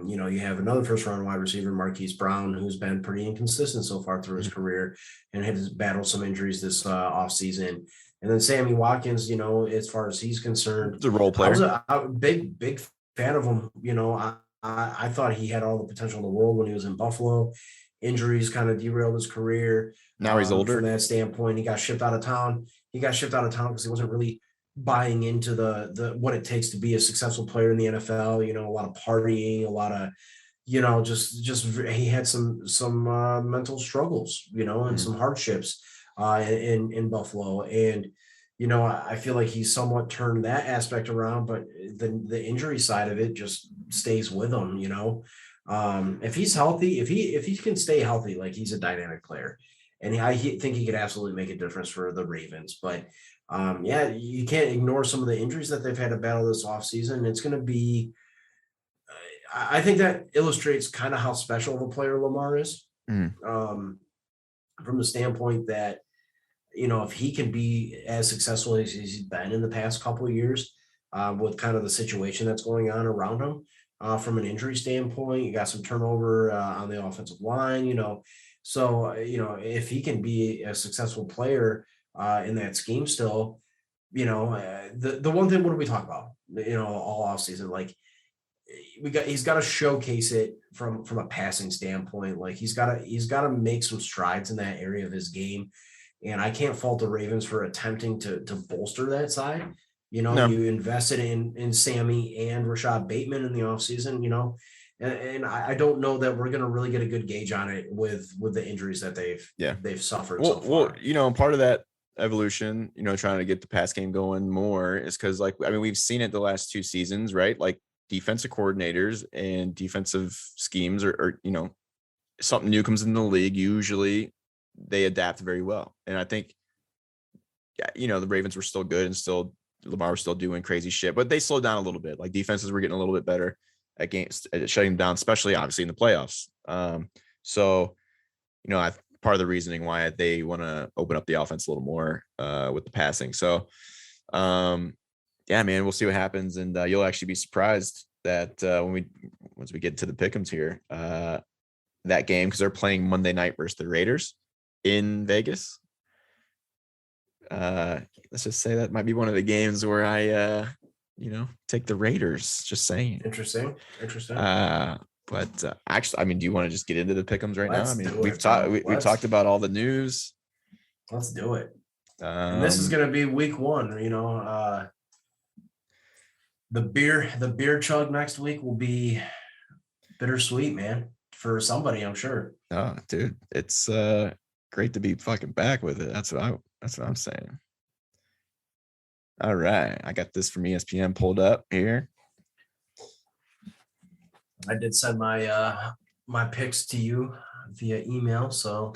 S2: you have another first round wide receiver, Marquis Brown, who's been pretty inconsistent so far through his career and has battled some injuries this offseason. And then Sammy Watkins, as far as he's concerned,
S1: the role player.
S2: I was a big fan of him. I thought he had all the potential in the world when he was in Buffalo. Injuries kind of derailed his career.
S1: Now he's older.
S2: From that standpoint, he got shipped out of town. Because he wasn't really buying into the what it takes to be a successful player in the NFL. A lot of partying, a lot of just he had some mental struggles, and some hardships in Buffalo. And I feel like he's somewhat turned that aspect around, but the injury side of it just stays with him. If he's healthy, if he can stay healthy, like he's a dynamic player, and I think he could absolutely make a difference for the Ravens. But you can't ignore some of the injuries that they've had to battle this offseason. It's going to be, I think that illustrates kind of how special of a player Lamar is, from the standpoint that, if he can be as successful as he's been in the past couple of years, with kind of the situation that's going on around him, from an injury standpoint, you got some turnover on the offensive line, so, if he can be a successful player in that scheme still, the one thing, what do we talk about, all off season? Like he's got to showcase it from a passing standpoint. Like he's got to make some strides in that area of his game. And I can't fault the Ravens for attempting to bolster that side. You invested in Sammy and Rashad Bateman in the offseason, and I don't know that we're going to really get a good gauge on it with the injuries that they've suffered.
S1: Well, part of that evolution, trying to get the pass game going more is because we've seen it the last two seasons, right? Like defensive coordinators and defensive schemes are something new comes in the league. Usually they adapt very well. And I think, the Ravens were still good and Lamar was still doing crazy shit, but they slowed down a little bit. Like defenses were getting a little bit better at shutting them down, especially obviously in the playoffs. So, part of the reasoning why they want to open up the offense a little more with the passing. So, man, we'll see what happens. And you'll actually be surprised that once we get to the pick'ems here, that game, because they're playing Monday night versus the Raiders in Vegas. Let's just say that might be one of the games where I, take the Raiders. Just saying.
S2: Interesting.
S1: But actually, do you want to just get into the pick'ems right now? We've talked about all the news.
S2: Let's do it. And this is going to be week one. The beer chug next week will be bittersweet, man, for somebody, I'm sure.
S1: Oh, dude, it's great to be fucking back with it. That's what I'm saying. All right, I got this from ESPN pulled up here.
S2: I did send my picks to you via email, so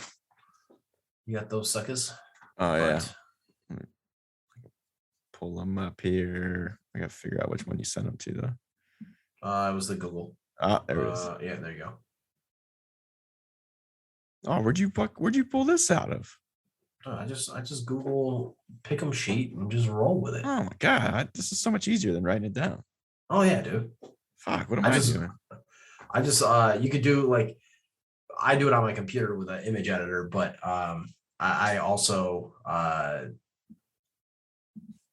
S2: you got those suckers.
S1: Oh yeah. Pull them up here. I gotta figure out which one you sent them to though.
S2: It was the Google.
S1: There it is.
S2: Yeah, there you go.
S1: Oh, where'd you pull this out of?
S2: I just Google pick 'em sheet and just roll with it.
S1: Oh my god, this is so much easier than writing it down.
S2: Oh yeah, dude.
S1: Fuck, what am I doing?
S2: You could do like I do it on my computer with an image editor, but I also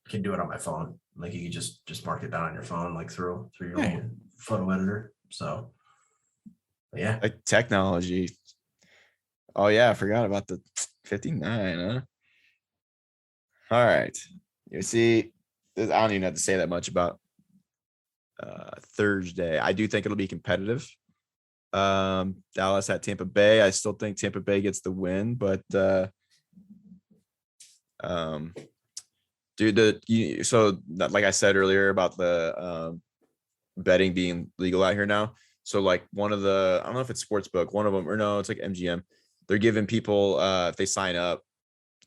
S2: can do it on my phone. Like you can just mark it down on your phone, like through your own photo editor. So yeah,
S1: like technology. Oh yeah, I forgot about the 59, huh? All right. You see, I don't even have to say that much about Thursday. I do think it'll be competitive. Dallas at Tampa Bay. I still think Tampa Bay gets the win, but dude, so like I said earlier about the betting being legal out here now. So like one of the, I don't know if it's Sportsbook, one of them, or no, it's like MGM. They're giving people if they sign up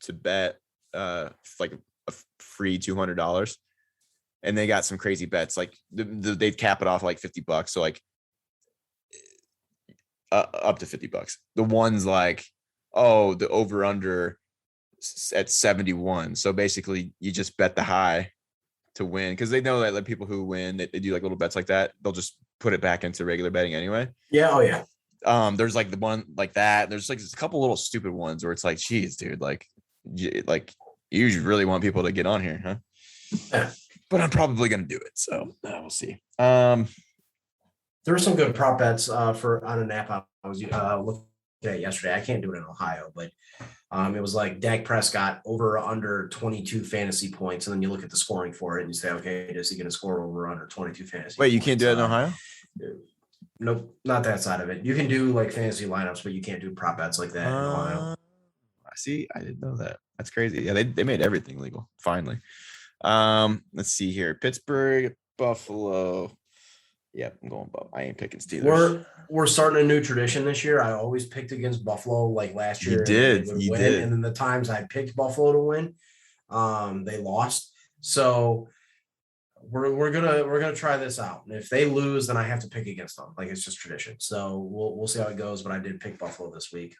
S1: to bet like a free $200, and they got some crazy bets. Like they'd cap it off like $50. So like up to $50. The ones like, oh, the over under at 71. So basically you just bet the high to win, because they know that like people who win, they do like little bets like that, they'll just put it back into regular betting anyway.
S2: Yeah. Oh yeah.
S1: There's like the one like that. There's like a couple little stupid ones where it's like, geez, dude, like you really want people to get on here, huh?
S2: Yeah.
S1: But I'm probably gonna do it, so we'll see.
S2: There were some good prop bets for on an app I was looking at yesterday. I can't do it in Ohio, but it was like Dak Prescott over or under 22 fantasy points, and then you look at the scoring for it and you say, okay, is he going to score over or under 22 fantasy?
S1: Wait, you can't do it in Ohio?
S2: Nope, not that side of it. You can do like fantasy lineups, but you can't do prop bets like that in Ohio.
S1: See, I didn't know that. That's crazy. Yeah, they made everything legal finally. Let's see here. Pittsburgh, Buffalo. Yeah, I'm going Buffalo. I ain't picking Steelers.
S2: We're starting a new tradition this year. I always picked against Buffalo like last year.
S1: You did.
S2: And then the times I picked Buffalo to win, they lost. So we're gonna try this out. And if they lose, then I have to pick against them. Like it's just tradition. So we'll see how it goes. But I did pick Buffalo this week.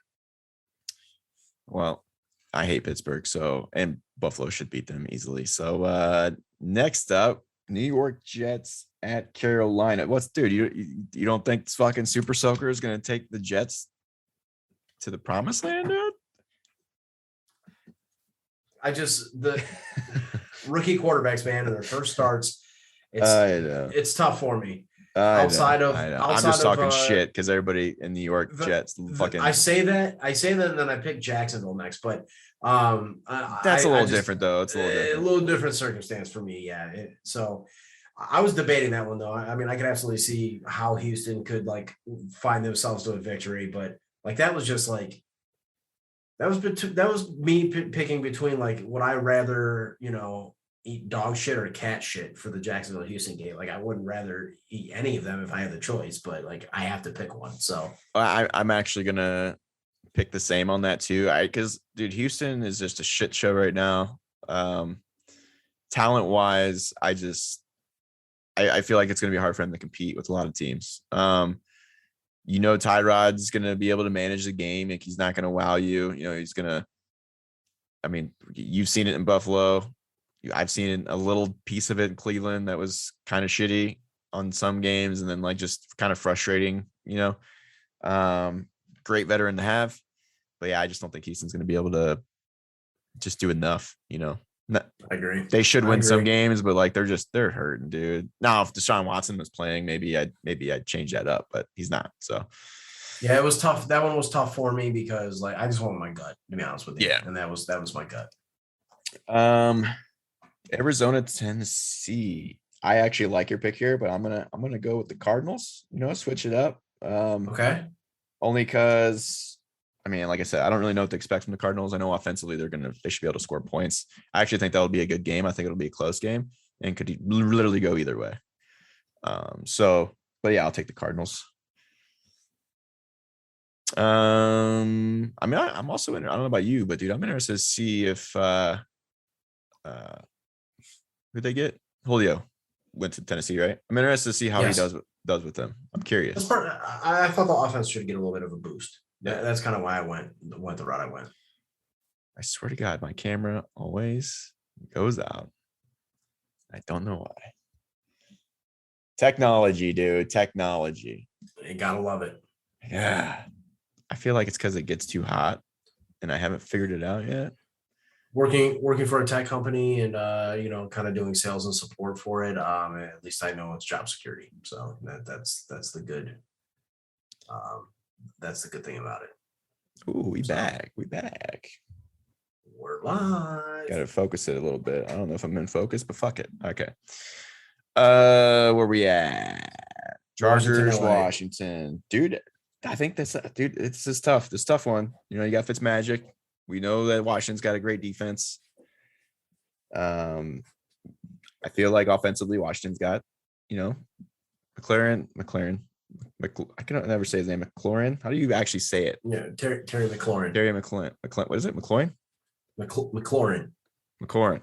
S1: Well, I hate Pittsburgh, and Buffalo should beat them easily. So next up, New York Jets at Carolina. Dude, you don't think this fucking Super Soaker is going to take the Jets to the promised land, dude?
S2: The rookie quarterbacks, man, in their first starts, it's tough for me. I'm
S1: just talking shit because everybody in New York Jets fucking.
S2: I say that, and then I pick Jacksonville next, but
S1: that's a little different though. It's
S2: a little different circumstance for me. Yeah. So I was debating that one though. I mean, I could absolutely see how Houston could like find themselves to a victory, but like that was just like that was me picking between like would I rather eat dog shit or cat shit for the Jacksonville Houston game. Like I wouldn't rather eat any of them if I had the choice, but like I have to pick one. So
S1: I'm actually gonna pick the same on that too. Because dude, Houston is just a shit show right now. Talent wise, I feel like it's gonna be hard for him to compete with a lot of teams. Tyrod's gonna be able to manage the game. Like he's not gonna wow you. He's gonna. I mean, you've seen it in Buffalo. I've seen a little piece of it in Cleveland that was kind of shitty on some games, and then like just kind of frustrating. Great veteran to have, but yeah, I just don't think Houston's going to be able to just do enough.
S2: I agree.
S1: They should win some games, but like they're hurting, dude. Now, if Deshaun Watson was playing, maybe I'd change that up, but he's not. So
S2: yeah, it was tough. That one was tough for me because like I just wanted my gut, to be honest with you.
S1: Yeah,
S2: and that was my gut.
S1: Arizona, Tennessee. I actually like your pick here, but I'm gonna go with the Cardinals. Switch it up.
S2: Okay.
S1: Only because I mean, like I said, I don't really know what to expect from the Cardinals. I know offensively they should be able to score points. I actually think that'll be a good game. I think it'll be a close game and could literally go either way. But yeah, I'll take the Cardinals. I mean, I'm also I don't know about you, but dude, I'm interested to see if who'd they get? Julio went to Tennessee, right? I'm interested to see how he does with them. I'm curious.
S2: I thought the offense should get a little bit of a boost. That's kind of why I went the route I went.
S1: I swear to God, my camera always goes out. I don't know why. Technology, dude. Technology.
S2: You gotta love it.
S1: Yeah. I feel like it's because it gets too hot and I haven't figured it out yet.
S2: Working for a tech company and kind of doing sales and support for it. At least I know it's job security. So that's the good thing about it.
S1: Ooh, we back.
S2: We're live.
S1: Gotta focus it a little bit. I don't know if I'm in focus, but fuck it. Okay. Where we at? Chargers, Washington. Dude, I think this is tough. This tough one. You got Fitzmagic. We know that Washington's got a great defense. I feel like offensively, Washington's got, McLaurin. I can never say his name. McLaurin. How do you actually say it?
S2: Yeah, Terry McLaurin.
S1: Terry McLaurin. What is it? McLaurin?
S2: McLaurin.
S1: McLaurin.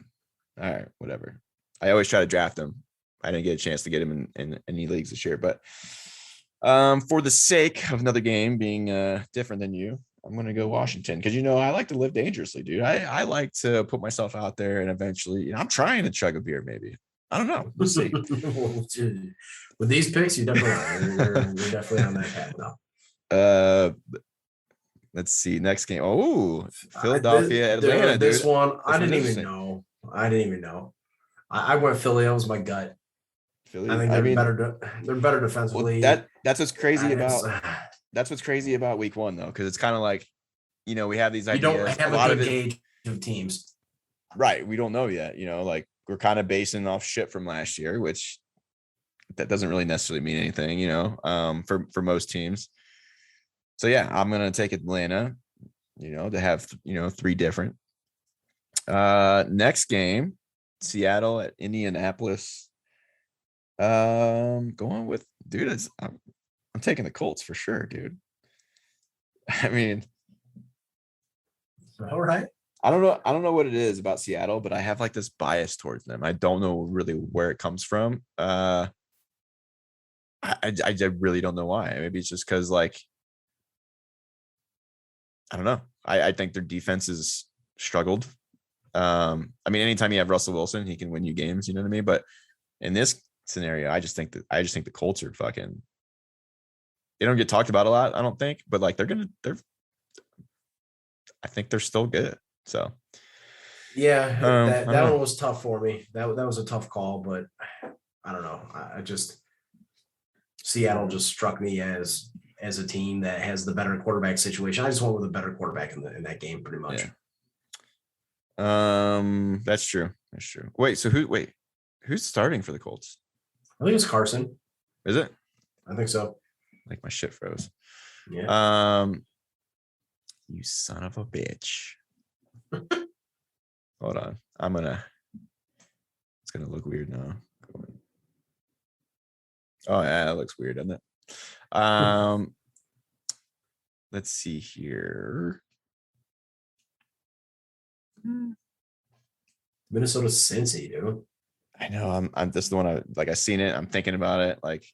S1: All right, whatever. I always try to draft him. I didn't get a chance to get him in any leagues this year, but for the sake of another game being different than you, I'm going to go Washington because, I like to live dangerously, dude. I like to put myself out there and eventually, I'm trying to chug a beer maybe. I don't know. We'll see.
S2: With these picks, you definitely are. You're definitely on that path now.
S1: Let's see. Next game. Oh, Philadelphia, Atlanta.
S2: This one, I didn't even know. I went Philly. That was my gut.
S1: Philly.
S2: I think they're better defensively.
S1: Well, that's what's crazy about. That's what's crazy about week one, though, because it's kind of like, we have these ideas.
S2: You don't have a lot of gauge of teams.
S1: Right. We don't know yet. Like we're kind of basing off shit from last year, which that doesn't really necessarily mean anything, for most teams. So, yeah, I'm going to take Atlanta, to have, three different. Next game, Seattle at Indianapolis. Going with, dude, I'm taking the Colts for sure, dude. I mean,
S2: all right.
S1: I don't know what it is about Seattle, but I have like this bias towards them. I don't know really where it comes from. I really don't know why. Maybe it's just because like, I don't know. I think their defense has struggled. I mean, anytime you have Russell Wilson, he can win you games. You know what I mean? But in this scenario, I just think the Colts are fucking. They don't get talked about a lot, I don't think, but like I think they're still good. So.
S2: Yeah, that one was tough for me. That was a tough call, but I don't know. I just Seattle just struck me as a team that has the better quarterback situation. I just went with a better quarterback in that game, pretty much.
S1: Yeah. That's true. Wait, who's starting for the Colts?
S2: I think it's Carson.
S1: Is it?
S2: I think so.
S1: Like my shit froze.
S2: Yeah.
S1: You son of a bitch. Hold on. It's gonna look weird now. Oh yeah, that looks weird, doesn't it? Let's see here.
S2: Minnesota Cincy, dude.
S1: I know. I'm just the one I seen it. I'm thinking about it. Like,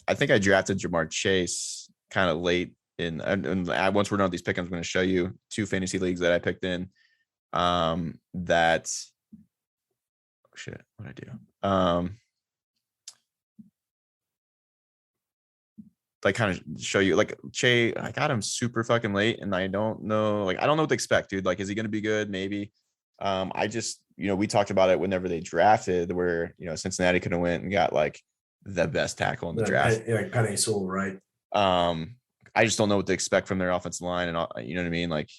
S1: I think I drafted Jamar Chase kind of late and once we're done with these picks, I'm going to show you two fantasy leagues that I picked in. That shit. What I do? Like kind of show you like Che. I got him super fucking late, and I don't know. Like I don't know what to expect, dude. Like, is he going to be good? Maybe. I just we talked about it whenever they drafted, where Cincinnati could have went and got like the best tackle in the draft.
S2: Like Penei Sewell, right?
S1: I just don't know what to expect from their offensive line, and you know what I mean. Like,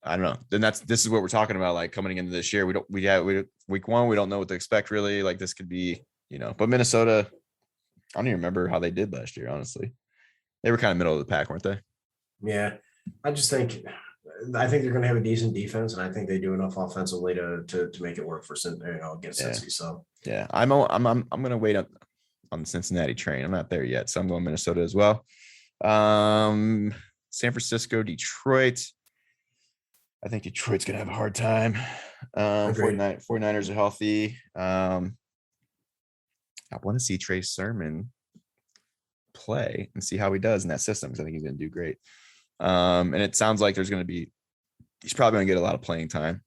S1: I don't know. Then this is what we're talking about. Like coming into this year, we week one, we don't know what to expect really. Like this could be, but Minnesota, I don't even remember how they did last year. Honestly, they were kind of middle of the pack, weren't they?
S2: Yeah, I think they're going to have a decent defense, and I think they do enough offensively to make it work for against Cincy. So
S1: yeah, I'm going to wait on the Cincinnati train. I'm not there yet, so I'm going Minnesota as well. San Francisco, Detroit. I think Detroit's going to have a hard time. 49ers are healthy. I want to see Trey Sermon play and see how he does in that system because I think he's going to do great. And it sounds like he's probably going to get a lot of playing time.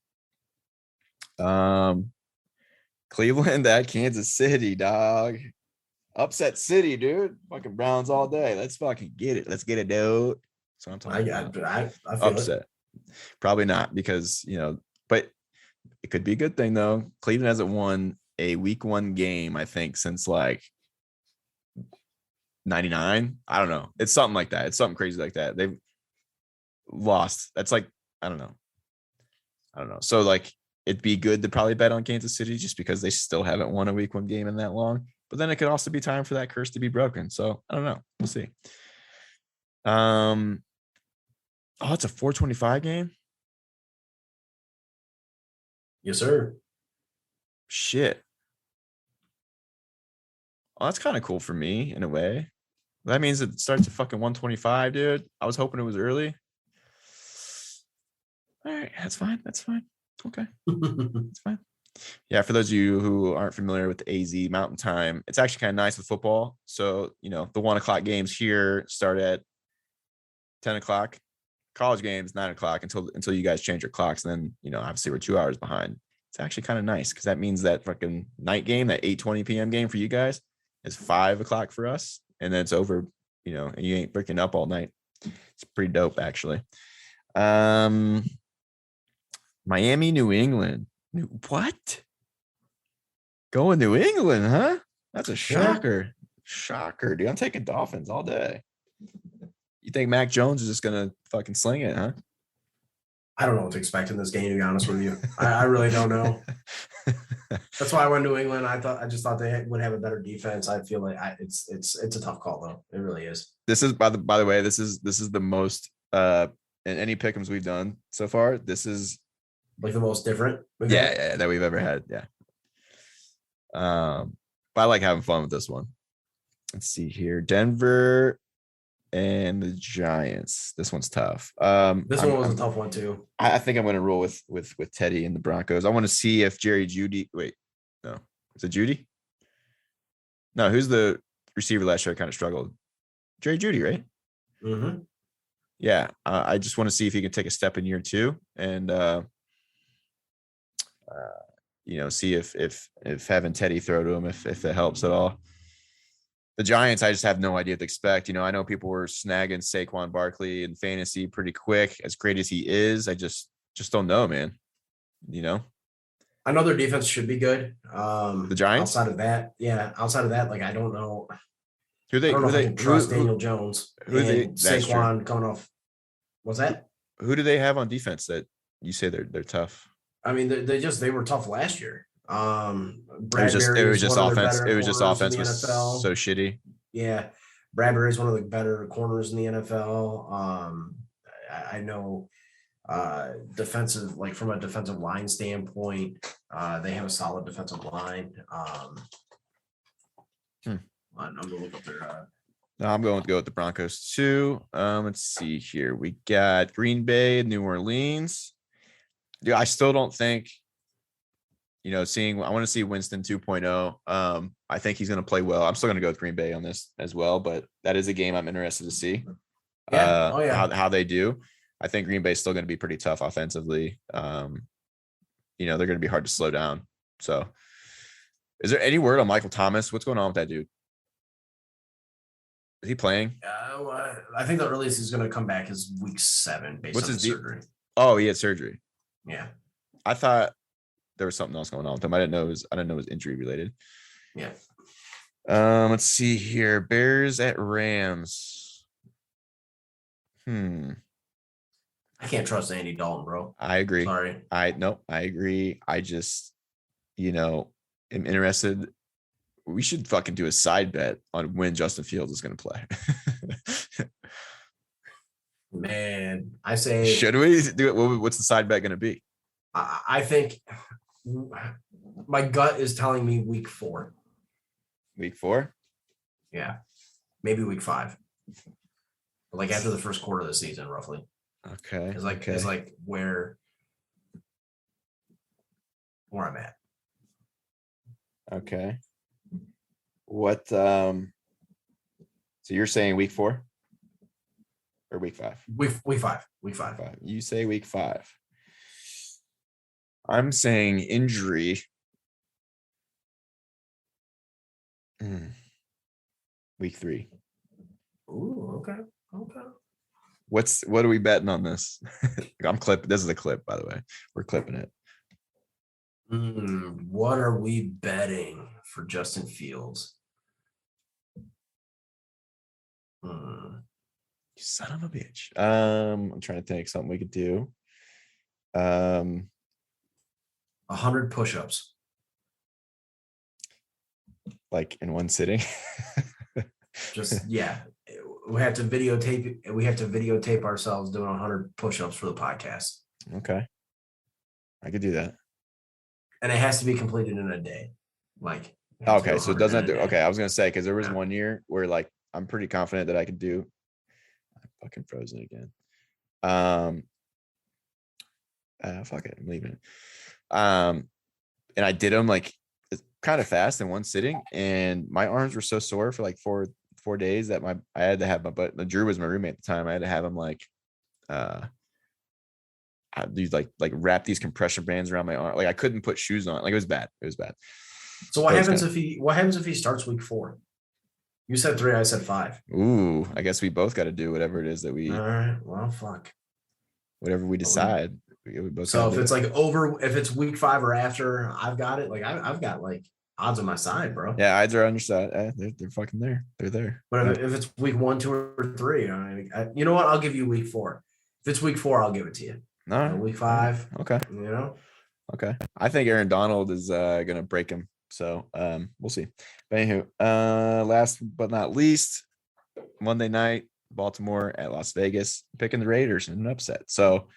S1: Cleveland at Kansas City, dog. Upset City, dude. Fucking Browns all day. Let's fucking get it. Let's get it, dude. So I'm talking about.
S2: I feel
S1: Upset. Probably not because, but it could be a good thing though. Cleveland hasn't won a week 1 game, I think, since like 99. I don't know. It's something like that. It's something crazy like that. They've lost. That's like, I don't know. So like it'd be good to probably bet on Kansas City just because they still haven't won a week 1 game in that long. But then it could also be time for that curse to be broken. So I don't know. We'll see. It's a 425 game.
S2: Yes, sir.
S1: Shit. Oh, that's kind of cool for me in a way. That means it starts at fucking 125, dude. I was hoping it was early. All right, that's fine. Okay. It's fine. Yeah, for those of you who aren't familiar with the AZ Mountain Time, it's actually kind of nice with football. So, the 1 o'clock games here start at 10 o'clock. College games, 9 o'clock until you guys change your clocks. And then, obviously we're 2 hours behind. It's actually kind of nice because that means that fucking night game, that 8:20 p.m. game for you guys is 5 o'clock for us. And then it's over, and you ain't breaking up all night. It's pretty dope, actually. Miami, New England. What? Going New England, huh? That's a shocker. Yeah. Shocker, dude. I'm taking Dolphins all day. You think Mac Jones is just going to fucking sling it, huh?
S2: I don't know what to expect in this game, to be honest with you. I really don't know. That's why I went New England. I just thought they would have a better defense. I feel like it's a tough call though. It really is.
S1: This is by the way, this is the most in any pick'ems we've done so far. This is
S2: like the most different.
S1: Yeah, that we've ever had. Yeah. But I like having fun with this one. Let's see here. Denver and the Giants. This one's tough.
S2: This one was a tough one too.
S1: I think I'm going to roll with Teddy and the Broncos. I want to see if Jerry Jeudy. Wait, no, is it Jeudy? No, who's the receiver last year? Kind of struggled. Jerry Jeudy, right?
S2: Mm-hmm.
S1: Yeah, I just want to see if he can take a step in year 2 and see if having Teddy throw to him if it helps at all. The Giants, I just have no idea what to expect. I know people were snagging Saquon Barkley in fantasy pretty quick. As great as he is, I just don't know, man.
S2: I know their defense should be good.
S1: The Giants?
S2: Outside of that, like I don't know.
S1: Who they
S2: trust Daniel Jones. Saquon coming off. What's that?
S1: Who do they have on defense that you say they're tough?
S2: I mean, they were tough last year.
S1: It was just offense. It was just offense was so shitty.
S2: Yeah, Bradbury is one of the better corners in the NFL. I know defensive, like from a defensive line standpoint, they have a solid defensive line. I'm gonna look up their.
S1: No, I'm going to go with the Broncos too. Let's see here. We got Green Bay, New Orleans. Dude, I still don't think. I want to see Winston 2.0. I think he's going to play well. I'm still going to go with Green Bay on this as well, but that is a game I'm interested to see. How they do. I think Green Bay is still going to be pretty tough offensively. They're going to be hard to slow down. So is there any word on Michael Thomas? What's going on with that dude? Is he playing?
S2: I think the earliest he's going to come back is week 7 based on his surgery.
S1: Oh, he had surgery.
S2: Yeah.
S1: I thought there was something else going on with him. I didn't know it was injury related.
S2: Yeah.
S1: Let's see here. Bears at Rams.
S2: I can't trust Andy Dalton, bro.
S1: I agree.
S2: Sorry.
S1: I agree. I just, am interested. We should fucking do a side bet on when Justin Fields is going to play.
S2: Man, I say.
S1: Should we do it? What's the side bet going to be?
S2: I think my gut is telling me week 4.
S1: Week 4?
S2: Yeah. Maybe week 5. Like after the first quarter of the season, roughly.
S1: Okay.
S2: It's like where I'm at.
S1: Okay. What so you're saying week 4? or week 5?
S2: Week five.
S1: You say week 5. I'm saying injury. Week 3.
S2: Ooh, okay.
S1: What are we betting on this? I'm clipping. This is a clip, by the way. We're clipping it.
S2: What are we betting for Justin Fields?
S1: You son of a bitch. I'm trying to think something we could do.
S2: 100 push-ups.
S1: Like in one sitting.
S2: Just yeah. We have to videotape ourselves doing 100 push-ups for the podcast.
S1: Okay. I could do that.
S2: And it has to be completed in a day. Like
S1: okay, so it doesn't do okay. I was gonna say because there was one year where like I'm pretty confident that I could do. I'm fucking frozen again. Fuck it, I'm leaving it. And I did them like kind of fast in one sitting, and my arms were so sore for like four days that I had to have Drew was my roommate at the time. I had to have him like these like wrap these compression bands around my arm. Like I couldn't put shoes on. Like it was bad.
S2: So what happens if he starts week 4? You said 3, I said 5.
S1: Ooh, I guess we both got to do whatever it is that we.
S2: All right. Well, fuck.
S1: Whatever we decide. We both
S2: so if it's like if it's week 5 or after, I've got it. Like I've got like odds on my side, bro.
S1: Yeah, odds are on your side. They're fucking there. They're there.
S2: But if it's week 1, 2, or 3, you know what? I'll give you week 4. If it's week 4, I'll give it to you.
S1: No,
S2: week 5.
S1: Okay.
S2: You know.
S1: Okay. I think Aaron Donald is gonna break him. So we'll see. But anywho, last but not least, Monday night, Baltimore at Las Vegas, picking the Raiders in an upset. So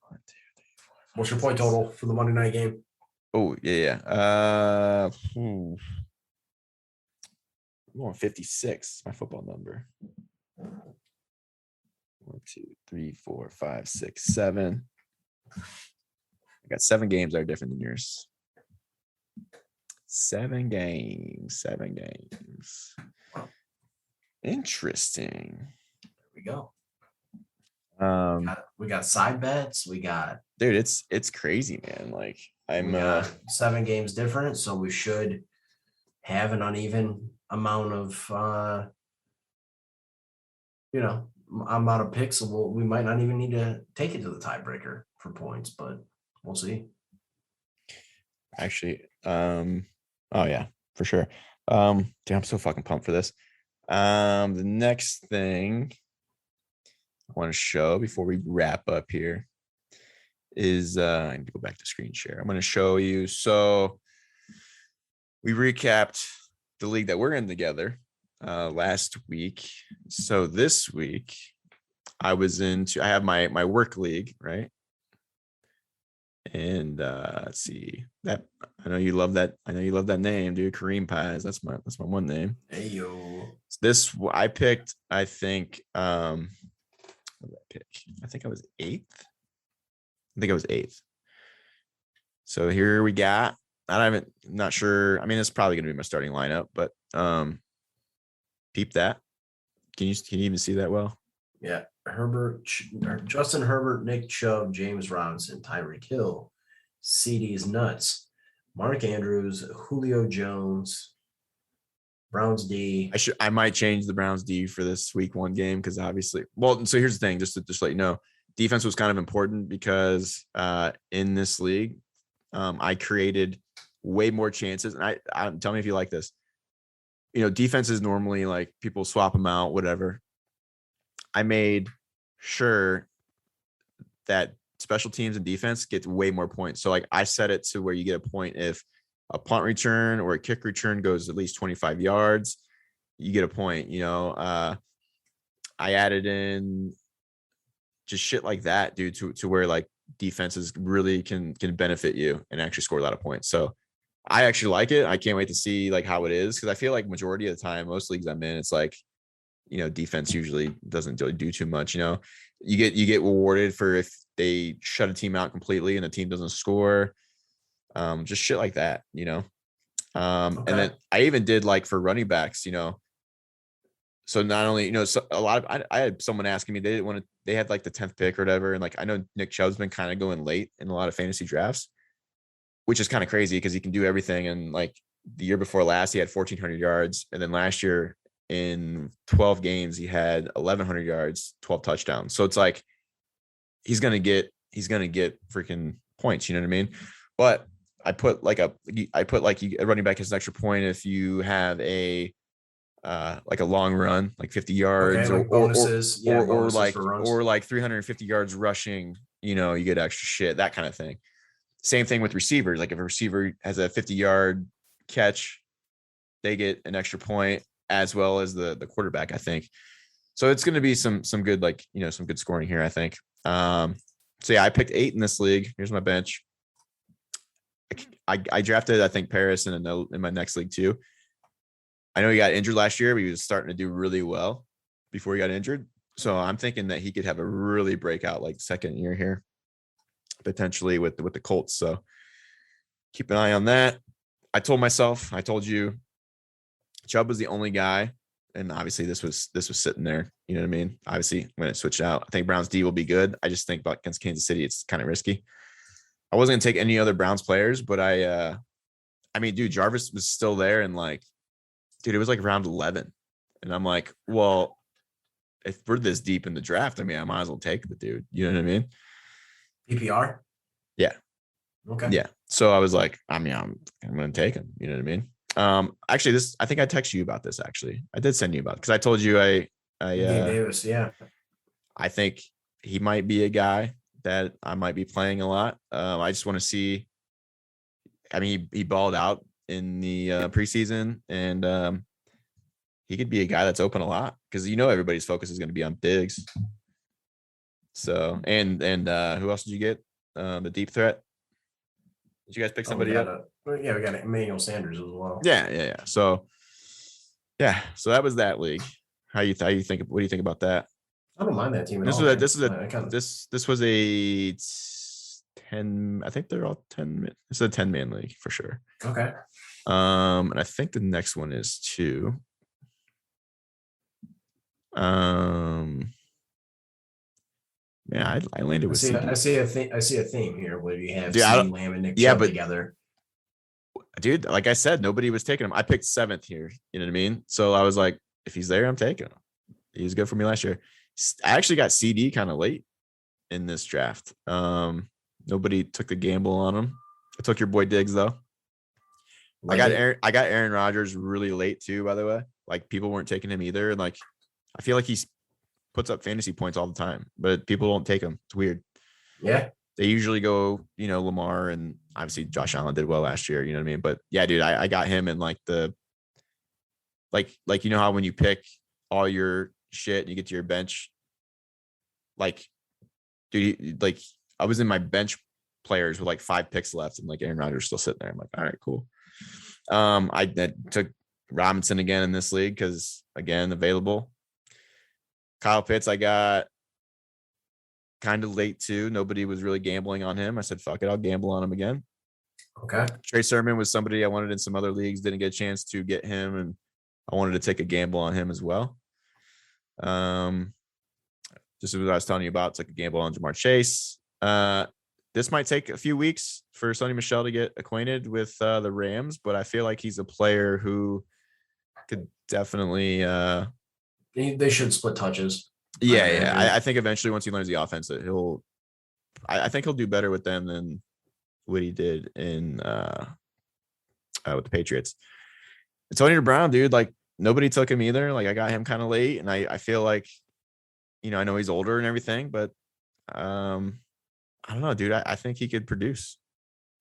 S1: 1, 2, 3, 4, 5,
S2: what's your point total for the Monday night game?
S1: Oh, yeah. I'm going 56. My football number. 1, 2, 3, 4, 5, 6, 7. I got 7 games that are different than yours. 7 games. Interesting.
S2: There we go. We got side bets. We got
S1: dude. It's crazy, man. Like I'm
S2: 7 games different, so we should have an uneven amount of amount of picks. So we might not even need to take it to the tiebreaker for points, but we'll see.
S1: Actually, oh yeah, for sure. Dude, I'm so fucking pumped for this. The next thing I want to show before we wrap up here is I need to go back to screen share. I'm going to show you. So we recapped the league that we're in together last week. So this week I have my work league, right? And let's see that. I know you love that name, dude. Kareem Pies. That's my one name.
S2: Hey yo.
S1: This I picked. I think. What did I pick? I think I was 8th. So here we got. I'm not sure. I mean, it's probably gonna be my starting lineup, but peep that. Can you even see that well?
S2: Yeah. Justin Herbert, Nick Chubb, James Robinson, Tyreek Hill, CD's nuts, Mark Andrews, Julio Jones, Browns D.
S1: I might change the Browns D for this week 1 game because obviously. Well, so here's the thing, just to let you know, defense was kind of important because in this league, I created way more chances. And I tell me if you like this. Defense is normally like people swap them out, whatever. I made sure that special teams and defense gets way more points. So like I set it to where you get a point if a punt return or a kick return goes at least 25 yards, you get a point. I added in just shit like that, dude, to where like defenses really can benefit you and actually score a lot of points. So I actually like it. I can't wait to see like how it is because I feel like majority of the time, most leagues I'm in, it's like defense usually doesn't do too much. You get rewarded for if they shut a team out completely and the team doesn't score. Just shit like that, Okay. And then I even did like for running backs, So not only, so a lot of, I had someone asking me, they didn't want to, they had like the 10th pick or whatever. And like, I know Nick Chubb's been kind of going late in a lot of fantasy drafts, which is kind of crazy because he can do everything. And like the year before last, he had 1,400 yards. And then last year in 12 games, he had 1,100 yards, 12 touchdowns. So it's like, he's going to get freaking points. You know what I mean? But I put like a running back as an extra point if you have like a long run, like 50 yards,
S2: okay, like bonuses,
S1: or like 350 yards rushing, you get extra shit, that kind of thing. Same thing with receivers. Like if a receiver has a 50-yard catch, they get an extra point, as well as the quarterback, I think. So it's going to be some good, like, some good scoring here, I think. So yeah, I picked 8 in this league. Here's my bench. I drafted, I think, Paris in my next league too. I know he got injured last year, but he was starting to do really well before he got injured. So I'm thinking that he could have a really breakout, like, second year here, potentially with the Colts. So keep an eye on that. I told you, Chubb was the only guy, and obviously this was sitting there. You know what I mean? Obviously, when it switched out, I think Browns D will be good. I just think about against Kansas City, it's kind of risky. I wasn't gonna take any other Browns players, but I mean, dude, Jarvis was still there, and like, dude, it was like round 11, and I'm like, well, if we're this deep in the draft, I mean, I might as well take the dude. You know what I mean?
S2: PPR.
S1: Yeah.
S2: Okay.
S1: Yeah. So I was like, I mean, I'm gonna take him. You know what I mean? Actually, I think I texted you about this. Actually, I did send you about it because I told you Gabe
S2: Davis. Yeah.
S1: I think he might be a guy that I might be playing a lot. I just want to see. I mean, he balled out in the preseason, and he could be a guy that's open a lot because everybody's focus is going to be on Diggs. So and who else did you get? The deep threat. Did you guys pick somebody up?
S2: We got Emmanuel Sanders as well.
S1: Yeah. So that was that league. How you think? What do you think about that?
S2: I don't mind that team at all.
S1: This was a 10. I think they're all 10. It's a 10-man league for sure.
S2: Okay.
S1: And I think the next one is 2. Yeah, I landed with.
S2: I see a theme here where you have CeeDee Lamb and Nick Chubb together.
S1: Dude, like I said, nobody was taking him. I picked 7th here. You know what I mean? So I was like, if he's there, I'm taking him. He was good for me last year. I actually got CD kind of late in this draft. Nobody took the gamble on him. I took your boy Diggs though. I got Aaron Rodgers really late too, by the way. Like, people weren't taking him either. And like, I feel like he puts up fantasy points all the time, but people don't take him. It's weird.
S2: Yeah.
S1: They usually go, Lamar, and obviously Josh Allen did well last year. You know what I mean? But yeah, dude, I got him in like like how when you pick all your shit and you get to your bench, like, dude, like, I was in my bench players with like 5 picks left, and like Aaron Rodgers still sitting there. I'm like, all right, cool. I took Robinson again in this league because, again, available. Kyle Pitts, I got kind of late too. Nobody was really gambling on him. I said, fuck it, I'll gamble on him again.
S2: Okay.
S1: Trey Sermon was somebody I wanted in some other leagues, didn't get a chance to get him, and I wanted to take a gamble on him as well. Just as I was telling you about, took a gamble on Jamar Chase. This might take a few weeks for Sonny Michel to get acquainted with the Rams, but I feel like he's a player who could definitely
S2: they should split touches.
S1: Yeah. I think eventually, once he learns the offense, that I think he'll do better with them than what he did in with the Patriots. Antonio Brown, dude, like, nobody took him either. Like, I got him kind of late, and I feel like, I know he's older and everything, but I don't know, dude. I think he could produce.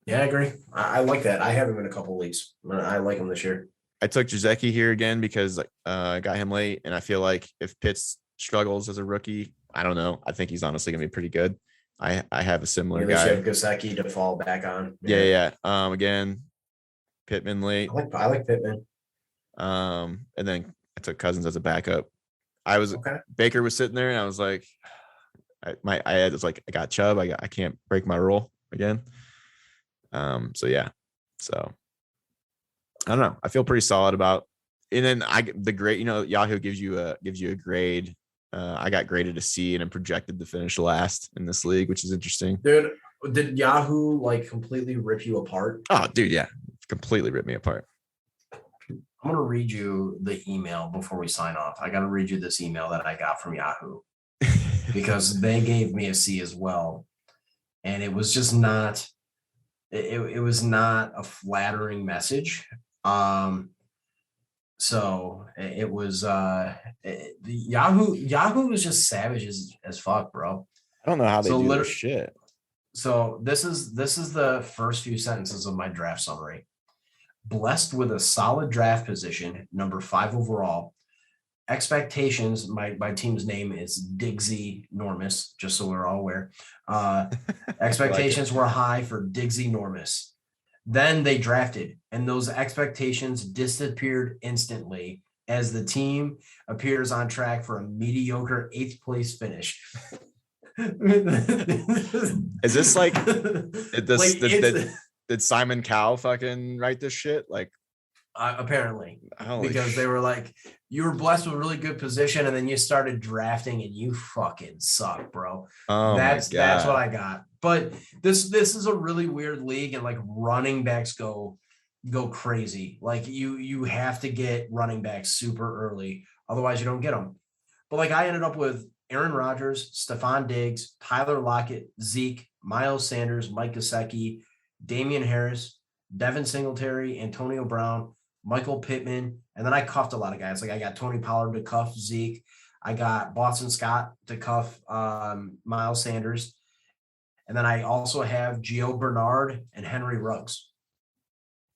S2: Yeah, I agree. I like that. I have him in a couple of leagues. I like him this year. I
S1: took Jaceki here again because I got him late, and I feel like if Pitts struggles as a rookie, I don't know. I think he's honestly gonna be pretty good. I have a similar guy.
S2: Have Gesicki to fall back on.
S1: Yeah. Again, Pittman late.
S2: I like Pittman.
S1: And then I took Cousins as a backup. Baker was sitting there, and I was like, I got Chubb. I can't break my rule again. So yeah. So I don't know. I feel pretty solid about and then the grade, Yahoo gives you a grade. I got graded a C and I'm projected to finish last in this league, which is interesting.
S2: Dude, did Yahoo like completely rip you apart?
S1: Oh, dude, yeah, completely ripped me apart.
S2: I'm gonna read you the email before we sign off. I gotta read you this email that I got from Yahoo because they gave me a C as well, and it was just not. It was not a flattering message. So it was Yahoo was just savage as fuck, bro.
S1: I don't know how they do this shit.
S2: So this is the first few sentences of my draft summary. Blessed with a solid draft position, number 5 overall. Expectations, my team's name is Diggsy Normus, just so we're all aware. Expectations were high for Diggsy Normus. Then they drafted, and those expectations disappeared instantly as the team appears on track for a mediocre 8th place finish.
S1: Is this like did Simon Cowell fucking write this shit? Like,
S2: apparently, because they were like, you were blessed with a really good position, and then you started drafting, and you fucking suck, bro. That's what I got. But this is a really weird league, and like running backs go crazy. Like you have to get running backs super early, otherwise you don't get them. But like I ended up with Aaron Rodgers, Stephon Diggs, Tyler Lockett, Zeke, Miles Sanders, Mike Gesicki, Damian Harris, Devin Singletary, Antonio Brown, Michael Pittman, and then I cuffed a lot of guys. Like I got Tony Pollard to cuff Zeke. I got Boston Scott to cuff Miles Sanders. And then I also have Gio Bernard and Henry Ruggs.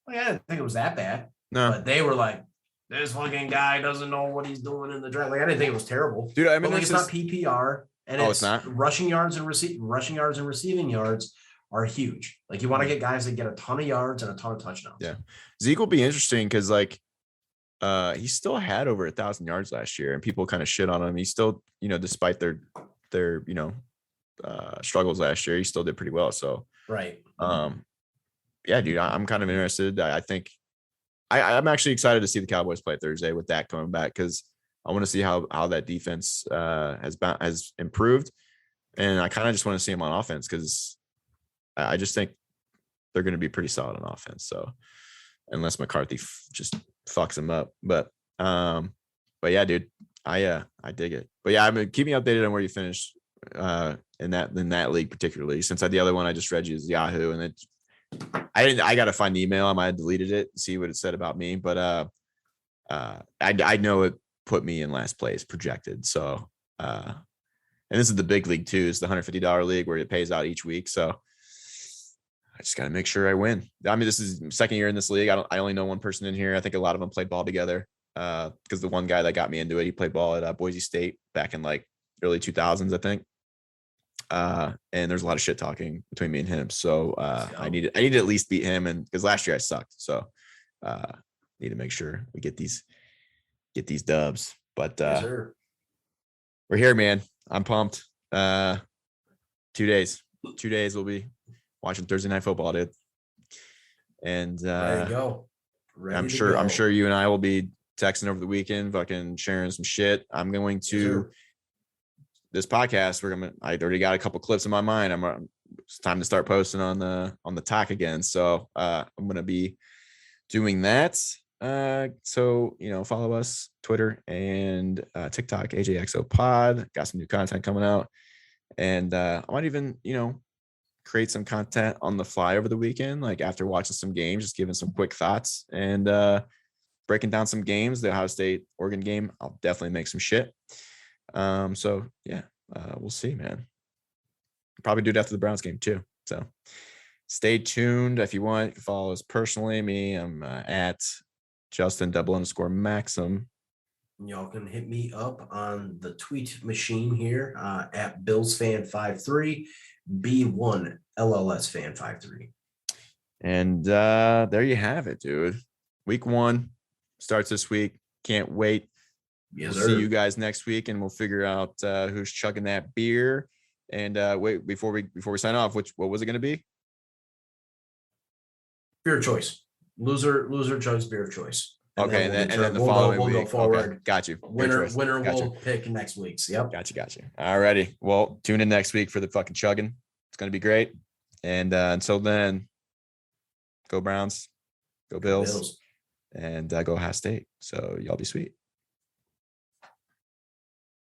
S2: Like, I didn't think it was that bad. No. But they were like, this fucking guy doesn't know what he's doing in the draft. Like I didn't think it was terrible.
S1: Dude, I mean,
S2: like, it's not PPR. And it's not rushing yards and receiving yards are huge. Like you want to get guys that get a ton of yards and a ton of touchdowns.
S1: Yeah. Zeke will be interesting because like he still had over 1,000 yards last year and people kind of shit on him. He still, despite their struggles last year, he still did pretty well. So
S2: right.
S1: Yeah, dude, I'm kind of interested. I think I'm actually excited to see the Cowboys play Thursday with Dak coming back because I want to see how that defense has improved, and I kind of just want to see him on offense because I just think they're going to be pretty solid on offense. So unless McCarthy just fucks him up, but yeah, dude, I dig it. But yeah, I mean, keep me updated on where you finish in that league particularly. Since the other one I just read you is Yahoo, and I got to find the email. I might have deleted it, see what it said about me, but I know it put me in last place projected. So and this is the big league too. It's the $150 league where it pays out each week. So I just got to make sure I win. I mean, this is second year in this league. I only know one person in here. I think a lot of them played ball together because the one guy that got me into it, he played ball at Boise State back in like early 2000s, I think. And there's a lot of shit talking between me and him. So I need to at least beat him, and because last year I sucked. So need to make sure we get these dubs. But
S2: yes,
S1: we're here, man. I'm pumped. 2 days we'll be watching Thursday Night Football, dude. And
S2: there you go.
S1: I'm sure you and I will be texting over the weekend, fucking sharing some shit. I'm going to this podcast. I already got a couple clips in my mind. It's time to start posting on the talk again. So I'm gonna be doing that. So follow us Twitter and TikTok, AJXO Pod. Got some new content coming out, and I might even create some content on the fly over the weekend, like after watching some games, just giving some quick thoughts and breaking down some games. The Ohio State Oregon game, I'll definitely make some shit. So yeah, we'll see, man. Probably do it after the Browns game too. So stay tuned. If you want, you can follow us personally. Me, I'm at Justin_Maxim.
S2: Y'all can hit me up on the tweet machine here at BillsFan53, B1LLSFan53.
S1: And there you have it, dude. Week 1 starts this week. Can't wait.
S2: Yes,
S1: we'll see you guys next week, and we'll figure out who's chugging that beer. And wait, before we sign off, what was it going to be?
S2: Beer choice. Loser chugs beer of choice.
S1: Okay, and then the following week,
S2: we'll go forward.
S1: Okay, got you.
S2: Winner will pick next week's. Yep.
S1: Got you. All righty. Well, tune in next week for the fucking chugging. It's gonna be great. And until then, go Browns, go Bills, and go Ohio State. So y'all be sweet.